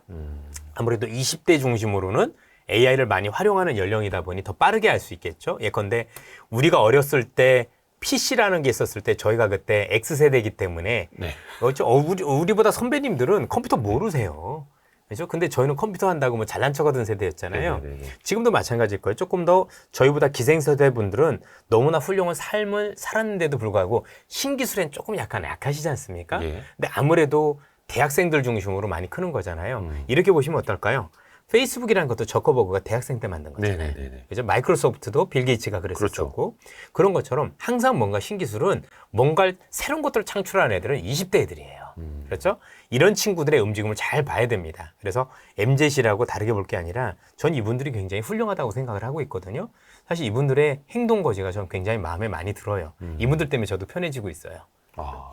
아무래도 20대 중심으로는 AI를 많이 활용하는 연령이다 보니 더 빠르게 할 수 있겠죠. 예컨대 우리가 어렸을 때 PC라는 게 있었을 때 저희가 그때 X세대이기 때문에 네. 그렇죠. 우리보다 선배님들은 컴퓨터 모르세요. 그렇죠? 근데 저희는 컴퓨터 한다고 뭐 잘난 척하던 세대였잖아요. 네네네. 지금도 마찬가지일 거예요. 조금 더 저희보다 기생세대 분들은 너무나 훌륭한 삶을 살았는데도 불구하고 신기술엔 조금 약간 약하시지 않습니까? 예. 근데 아무래도 대학생들 중심으로 많이 크는 거잖아요. 이렇게 보시면 어떨까요? 페이스북이라는 것도 저커버그가 대학생 때 만든 거잖아요. 네네네. 그죠? 마이크로소프트도 빌 게이츠가 그랬었고 그런 것처럼 항상 뭔가 신기술은 뭔가 새로운 것들을 창출하는 애들은 20대 애들이에요. 그렇죠? 이런 친구들의 움직임을 잘 봐야 됩니다. 그래서 MZ시라고 다르게 볼 게 아니라 전 이분들이 굉장히 훌륭하다고 생각을 하고 있거든요. 사실 이분들의 행동 거지가 저는 굉장히 마음에 많이 들어요. 이분들 때문에 저도 편해지고 있어요.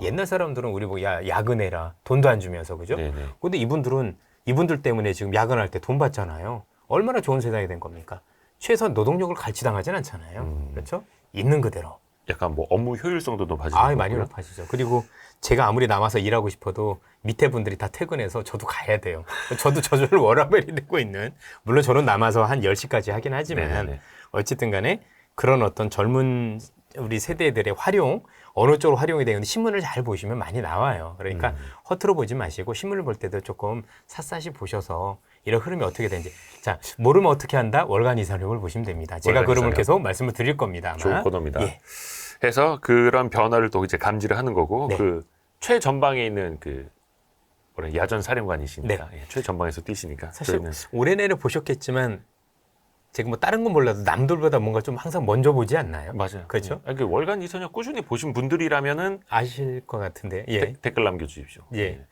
옛날 사람들은 우리 보고 야근해라 돈도 안 주면서 그죠? 네네. 근데 이분들 때문에 지금 야근할 때 돈 받잖아요. 얼마나 좋은 세상이 된 겁니까? 최소한 노동력을 갈취당하진 않잖아요. 그렇죠? 있는 그대로 약간 뭐 업무 효율성도 높아지는 아, 많이 거고요. 높아지죠. 그리고 제가 아무리 남아서 일하고 싶어도 밑에 분들이 다 퇴근해서 저도 가야 돼요. 저도 저절로 워라밸이 되고 있는, 물론 저는 남아서 한 10시까지 하긴 하지만 네네네. 어쨌든 간에 그런 어떤 젊은 우리 세대들의 활용, 어느 쪽으로 활용이 되는데 신문을 잘 보시면 많이 나와요. 그러니까 허투루 보지 마시고 신문을 볼 때도 조금 샅샅이 보셔서 이런 흐름이 어떻게 되는지. 자, 모르면 어떻게 한다? 월간 이사력을 보시면 됩니다. 제가 월간 그름을 이사력. 계속 말씀을 드릴 겁니다. 아마. 좋은 코너입니다. 예. 해서 그런 변화를 또 이제 감지를 하는 거고 네. 그 최전방에 있는 그 뭐래 야전 사령관이시니까 예, 최전방에서 뛰시니까 사실 저희는 올해 내내 보셨겠지만 제가 뭐 다른 건 몰라도 남들보다 뭔가 좀 항상 먼저 보지 않나요? 맞아요. 그렇죠? 예. 그 월간 이선역 꾸준히 보신 분들이라면은 아실 것 같은데. 예. 댓글 남겨주십시오. 예.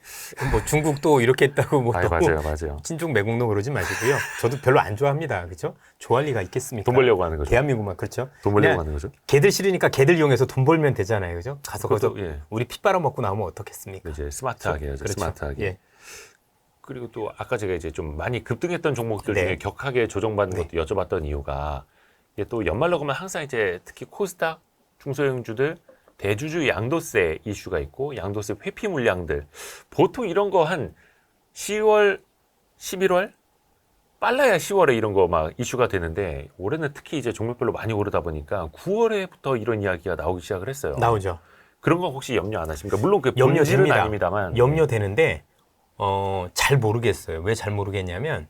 뭐 중국도 이렇게 했다고 뭐 아유, 너무 맞아요. 친중 매국노 그러지 마시고요. 저도 별로 안 좋아합니다. 그렇죠? 좋아할 리가 있겠습니까? 돈 벌려고 하는 거죠. 대한민국만 그렇죠? 돈 벌려고 그냥 하는 거죠. 걔들 싫으니까 걔들 이용해서 돈 벌면 되잖아요. 그렇죠? 가서 거기서 그것도, 예. 우리 피 빨아먹고 나오면 어떻겠습니까? 이제 스마트하게 해야죠. 그렇죠. 스마트하게. 예. 그리고 또 아까 제가 이제 좀 많이 급등했던 종목들 네. 중에 격하게 조정받는 네. 것도 여쭤봤던 이유가 이게 또 연말로 가면 항상 이제 특히 코스닥 중소형주들 대주주 양도세 이슈가 있고 양도세 회피 물량들 보통 이런 거 한 10월, 11월 빨라야 10월에 이런 거 막 이슈가 되는데 올해는 특히 이제 종목별로 많이 오르다 보니까 9월에부터 이런 이야기가 나오기 시작을 했어요. 나오죠. 그런 거 혹시 염려 안 하십니까? 물론 그 염려됩니다. 본질은 아닙니다만 염려되는데 잘 모르겠어요. 왜 잘 모르겠냐면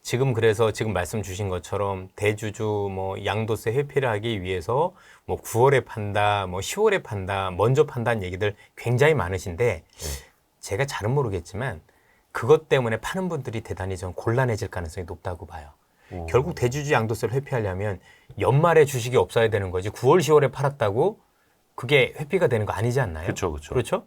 지금 그래서 지금 말씀 주신 것처럼 대주주 뭐 양도세 회피를 하기 위해서 뭐 9월에 판다, 뭐 10월에 판다, 먼저 판다는 얘기들 굉장히 많으신데 제가 잘은 모르겠지만 그것 때문에 파는 분들이 대단히 좀 곤란해질 가능성이 높다고 봐요. 결국 대주주 양도세를 회피하려면 연말에 주식이 없어야 되는 거지 9월, 10월에 팔았다고 그게 회피가 되는 거 아니지 않나요? 그렇죠. 그렇죠?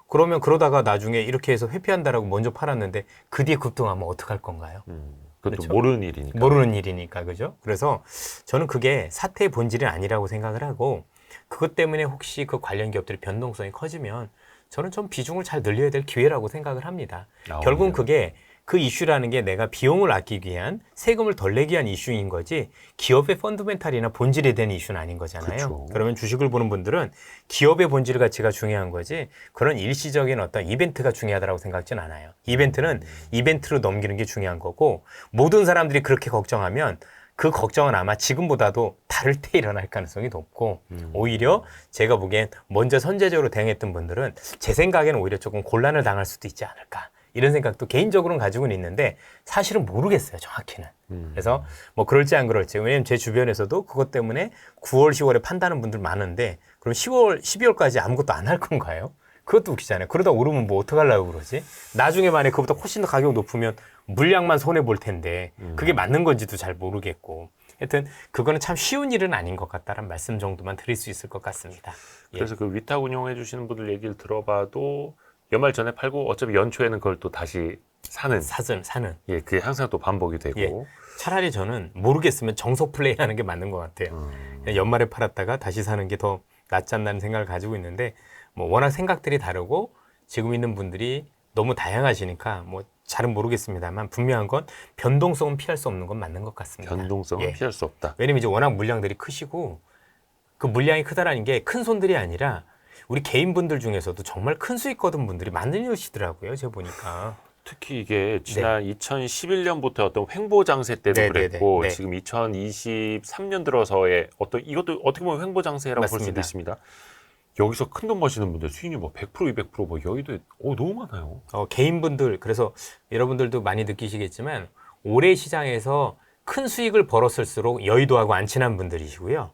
그러면 그러다가 나중에 이렇게 해서 회피한다라고 먼저 팔았는데 그 뒤에 급등하면 어떡할 건가요? 그것도 그렇죠. 모르는 일이니까. 모르는 일이니까 그죠? 그래서 저는 그게 사태의 본질은 아니라고 생각을 하고 그것 때문에 혹시 그 관련 기업들의 변동성이 커지면 저는 좀 비중을 잘 늘려야 될 기회라고 생각을 합니다. 결국은 그게 그 이슈라는 게 내가 비용을 아끼기 위한 세금을 덜 내기 위한 이슈인 거지 기업의 펀드멘탈이나 본질에 대한 이슈는 아닌 거잖아요. 그렇죠. 그러면 주식을 보는 분들은 기업의 본질 가치가 중요한 거지 그런 일시적인 어떤 이벤트가 중요하다고 생각하진 않아요. 이벤트는 이벤트로 넘기는 게 중요한 거고 모든 사람들이 그렇게 걱정하면 그 걱정은 아마 지금보다도 다를 때 일어날 가능성이 높고 오히려 제가 보기엔 먼저 선제적으로 대응했던 분들은 제 생각에는 오히려 조금 곤란을 당할 수도 있지 않을까. 이런 생각도 개인적으로는 가지고는 있는데 사실은 모르겠어요, 정확히는. 그래서 뭐 그럴지 안 그럴지. 왜냐면 제 주변에서도 그것 때문에 9월, 10월에 판다는 분들 많은데 그럼 10월, 12월까지 아무것도 안 할 건가요? 그것도 웃기잖아요. 그러다 오르면 뭐 어떡하려고 그러지? 나중에 만약에 그보다 훨씬 더 가격 높으면 물량만 손해볼 텐데 그게 맞는 건지도 잘 모르겠고. 하여튼 그거는 참 쉬운 일은 아닌 것 같다라는 말씀 정도만 드릴 수 있을 것 같습니다. 그래서 그 위탁 운영해 주시는 분들 얘기를 들어봐도 연말 전에 팔고 어차피 연초에는 그걸 또 다시 사는. 사는. 예, 그게 항상 또 반복이 되고. 예. 차라리 저는 모르겠으면 정석 플레이 하는 게 맞는 것 같아요. 그냥 연말에 팔았다가 다시 사는 게 더 낫지 않나는 생각을 가지고 있는데 뭐 워낙 생각들이 다르고 지금 있는 분들이 너무 다양하시니까 뭐 잘은 모르겠습니다만 분명한 건 변동성은 피할 수 없는 건 맞는 것 같습니다. 변동성은 예. 피할 수 없다. 왜냐면 이제 워낙 물량들이 크시고 그 물량이 크다라는 게 큰 손들이 아니라 우리 개인분들 중에서도 정말 큰 수익 거둔 분들이 많으시더라고요. 제가 보니까. 특히 이게 지난 2011년부터 어떤 횡보 장세 때도 네, 그랬고 네, 네. 지금 2023년 들어서의 어떤 이것도 어떻게 보면 횡보 장세라고 볼 수도 맞습니다. 있습니다. 여기서 큰 돈 버시는 분들 수익률 뭐 100%, 200%뭐 여기도 너무 많아요. 개인분들 그래서 여러분들도 많이 느끼시겠지만 올해 시장에서 큰 수익을 벌었을수록 여의도하고 안 친한 분들이시고요.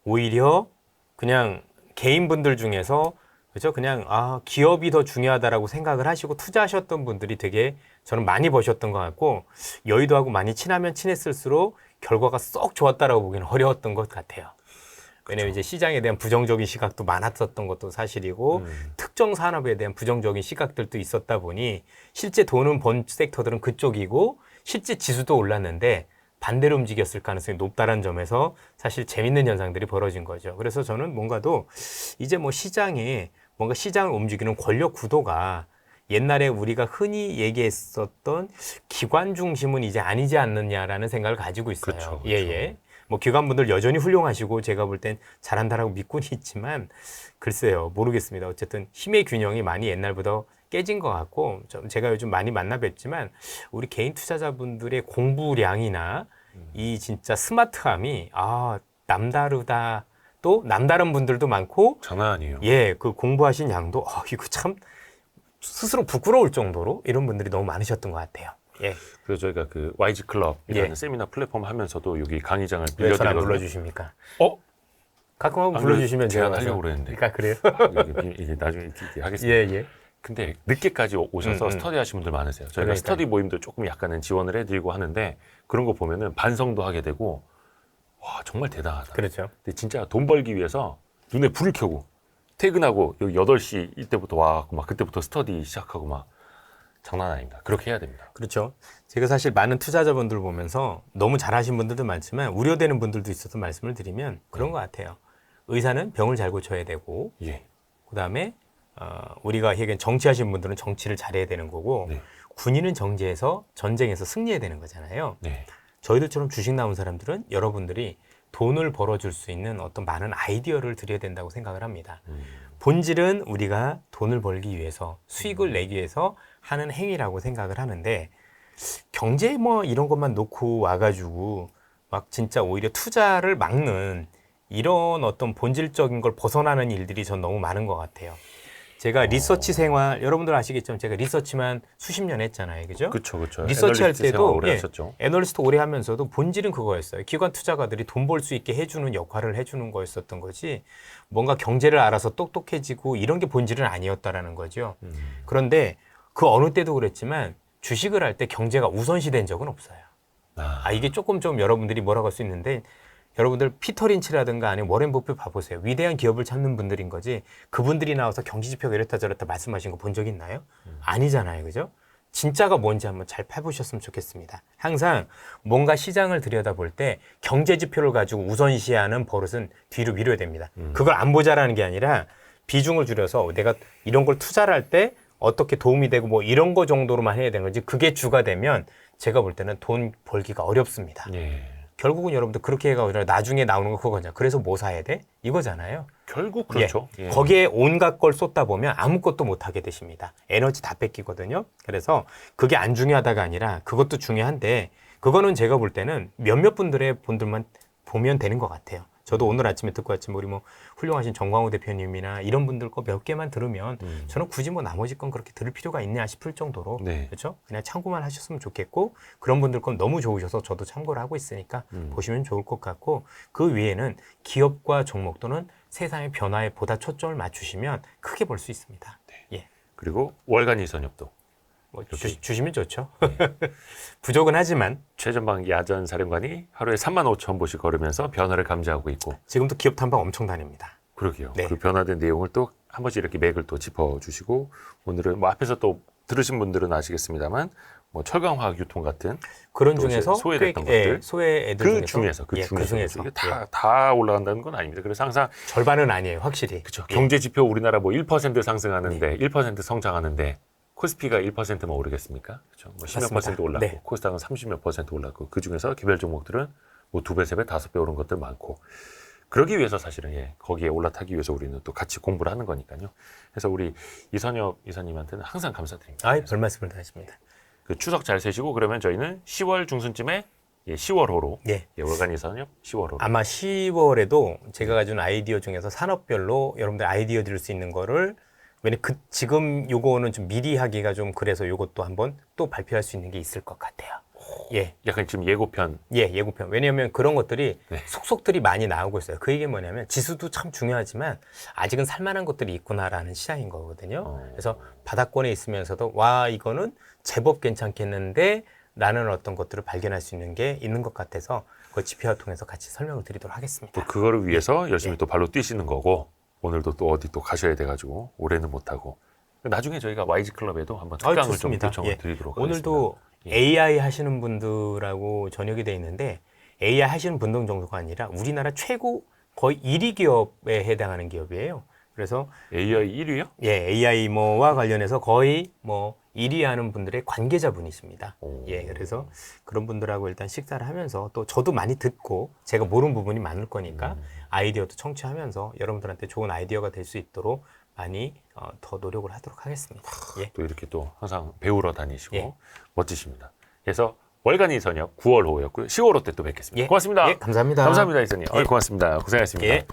오히려 그냥 개인분들 중에서 그죠? 그냥 기업이 더 중요하다라고 생각을 하시고 투자하셨던 분들이 되게 저는 많이 버셨던 것 같고 여의도하고 많이 친하면 친했을수록 결과가 쏙 좋았다라고 보기는 어려웠던 것 같아요. 왜냐면 이제 시장에 대한 부정적인 시각도 많았었던 것도 사실이고 특정 산업에 대한 부정적인 시각들도 있었다 보니 실제 돈은 번 섹터들은 그쪽이고 실제 지수도 올랐는데 반대로 움직였을 가능성이 높다는 점에서 사실 재밌는 현상들이 벌어진 거죠. 그래서 저는 뭔가도 이제 뭐 시장에 뭔가 시장을 움직이는 권력 구도가 옛날에 우리가 흔히 얘기했었던 기관 중심은 이제 아니지 않느냐라는 생각을 가지고 있어요. 그렇죠. 예. 뭐 기관분들 여전히 훌륭하시고 제가 볼 땐 잘한다라고 믿고는 있지만 글쎄요 모르겠습니다. 어쨌든 힘의 균형이 많이 옛날보다 깨진 것 같고 좀 제가 요즘 많이 만나 뵙지만 우리 개인 투자자분들의 공부량이나 이 진짜 스마트함이 남다르다. 또 남다른 분들도 많고 장난 아니에요. 예, 그 공부하신 양도 이거 참 스스로 부끄러울 정도로 이런 분들이 너무 많으셨던 것 같아요. 예. 그래서 저희가 그 YG 클럽이라는 예. 세미나 플랫폼 하면서도 여기 강의장을 왜 전 안 빌려드리거든요. 불러주십니까? 안 가끔 한번 불러주시면 제가 제가 하려고 그랬는데. 그러니까 그래요? 이게 나중에 이렇게 예, 하겠습니다. 예. 근데 늦게까지 오셔서 스터디 하신 분들 많으세요. 저희가 그러니까요. 스터디 모임도 조금 약간은 지원을 해드리고 하는데 그런 거 보면은 반성도 하게 되고 와 정말 대단하다. 그렇죠. 근데 진짜 돈 벌기 위해서 눈에 불을 켜고 퇴근하고 여기 8시 이때부터 와갖고 막 그때부터 스터디 시작하고 막 장난 아닙니다. 그렇게 해야 됩니다. 그렇죠. 제가 사실 많은 투자자분들 보면서 너무 잘하신 분들도 많지만 우려되는 분들도 있어서 말씀을 드리면 그런 것 같아요. 의사는 병을 잘 고쳐야 되고 예. 그다음에 우리가 얘기한 정치하신 분들은 정치를 잘해야 되는 거고 네. 군인은 정제해서 전쟁에서 승리해야 되는 거잖아요. 네. 저희들처럼 주식 나온 사람들은 여러분들이 돈을 벌어줄 수 있는 어떤 많은 아이디어를 드려야 된다고 생각을 합니다. 본질은 우리가 돈을 벌기 위해서 수익을 내기 위해서 하는 행위라고 생각을 하는데 경제 뭐 이런 것만 놓고 와가지고 막 진짜 오히려 투자를 막는 이런 어떤 본질적인 걸 벗어나는 일들이 전 너무 많은 것 같아요. 제가 리서치 생활 여러분들 아시겠지만 제가 리서치만 수십 년 했잖아요, 그죠? 그렇죠. 리서치 할 애널리스트 생활 때도 오래 하셨죠. 애널리스트 오래 하면서도 본질은 그거였어요. 기관 투자가들이 돈 벌 수 있게 해주는 역할을 해주는 거였었던 거지 뭔가 경제를 알아서 똑똑해지고 이런 게 본질은 아니었다라는 거죠. 그런데 그 어느 때도 그랬지만 주식을 할 때 경제가 우선시된 적은 없어요. 이게 조금 좀 여러분들이 뭐라고 할 수 있는데 여러분들 피터 린치라든가 아니면 워렌 버핏 봐보세요. 위대한 기업을 찾는 분들인 거지 그분들이 나와서 경제지표가 이렇다 저렇다 말씀하신 거 본 적 있나요? 아니잖아요. 그죠? 진짜가 뭔지 한번 잘 파보셨으면 좋겠습니다. 항상 뭔가 시장을 들여다볼 때 경제지표를 가지고 우선시하는 버릇은 뒤로 미뤄야 됩니다. 그걸 안 보자라는 게 아니라 비중을 줄여서 내가 이런 걸 투자를 할 때 어떻게 도움이 되고 뭐 이런 거 정도로만 해야 되는 거지 그게 주가 되면 제가 볼 때는 돈 벌기가 어렵습니다. 예. 결국은 여러분들 그렇게 해가 아니라 나중에 나오는 거 그거냐. 그래서 뭐 사야 돼? 이거잖아요. 결국 그렇죠. 예. 예. 거기에 온갖 걸 쏟다 보면 아무것도 못 하게 되십니다. 에너지 다 뺏기거든요. 그래서 그게 안 중요하다가 아니라 그것도 중요한데 그거는 제가 볼 때는 몇몇 분들의 분들만 보면 되는 것 같아요. 저도 오늘 아침에 듣고 왔지만 우리 뭐 훌륭하신 정광호 대표님이나 이런 분들 거 몇 개만 들으면 저는 굳이 뭐 나머지 건 그렇게 들을 필요가 있냐 싶을 정도로 네. 그렇죠? 그냥 참고만 하셨으면 좋겠고 그런 분들 건 너무 좋으셔서 저도 참고를 하고 있으니까 보시면 좋을 것 같고 그 위에는 기업과 종목 또는 세상의 변화에 보다 초점을 맞추시면 크게 볼 수 있습니다. 예. 그리고 월간 이선협도 뭐 주시면 좋죠. 부족은 하지만 최전방 야전 사령관이 하루에 35,000보씩 걸으면서 변화를 감지하고 있고 지금도 기업 탐방 엄청 다닙니다. 그러게요. 네. 그 변화된 내용을 또 한 번씩 이렇게 맥을 또 짚어주시고 오늘은 뭐 앞에서 또 들으신 분들은 아시겠습니다만 뭐 철강화학 유통 같은 그런 또 중에서 소외됐던 꽤, 것들 소외 애들 그 중에서 예, 그 중에서 이게 다 올라간다는 건 아닙니다. 그래서 항상 절반은 아니에요, 확실히. 그렇죠. 예. 경제 지표 우리나라 뭐 1% 상승하는데 1% 성장하는데 코스피가 1%만 오르겠습니까? 그렇죠. 뭐 10몇 맞습니다. 퍼센트 올랐고 네. 코스닥은 30몇 퍼센트 올랐고 그 중에서 개별 종목들은 뭐 2배, 3배, 5배 오른 것들 많고 그러기 위해서 사실은 거기에 올라타기 위해서 우리는 또 같이 공부를 하는 거니까요. 그래서 우리 이선엽 이사님한테는 항상 감사드립니다. 아이, 별 말씀을 다 하십니다. 그 추석 잘 세시고 그러면 저희는 10월 중순쯤에 10월호로 예. 월간 이선엽 10월호로 아마 10월에도 제가 가진 아이디어 중에서 산업별로 여러분들 아이디어 드릴 수 있는 거를 왜냐면 지금 요거는 좀 미리 하기가 좀 그래서 요것도 한번 또 발표할 수 있는 게 있을 것 같아요. 예. 약간 지금 예고편 예고편. 왜냐하면 그런 것들이 네. 속속들이 많이 나오고 있어요. 그 얘기 뭐냐면 지수도 참 중요하지만 아직은 살만한 것들이 있구나라는 시장인 거거든요. 그래서 바닥권에 있으면서도 와 이거는 제법 괜찮겠는데 라는 어떤 것들을 발견할 수 있는 게 있는 것 같아서 그 지표화 통해서 같이 설명을 드리도록 하겠습니다. 또 그거를 위해서 열심히 또 발로 뛰시는 거고 오늘도 또 어디 또 가셔야 돼가지고 올해는 못하고 나중에 저희가 YG 클럽에도 한번 특강을 좀 좋습니다. 요청을 예. 드리도록 오늘도 하겠습니다. AI 하시는 분들하고 저녁이 돼 있는데 AI 하시는 분들 정도가 아니라 우리나라 최고 거의 1위 기업에 해당하는 기업이에요. 그래서 AI 1위요? 예, AI 뭐와 관련해서 거의 뭐 1위 하는 분들의 관계자분이십니다. 예, 그래서 그런 분들하고 일단 식사를 하면서 또 저도 많이 듣고 제가 모르는 부분이 많을 거니까 아이디어도 청취하면서 여러분들한테 좋은 아이디어가 될 수 있도록 많이 더 노력을 하도록 하겠습니다. 예. 또 이렇게 또 항상 배우러 다니시고 예. 멋지십니다. 그래서 월간 이선혁 9월 호였고요. 10월 호 때 또 뵙겠습니다. 예. 고맙습니다. 예, 감사합니다. 감사합니다, 이선님. 예. 고맙습니다. 고생하셨습니다. 예.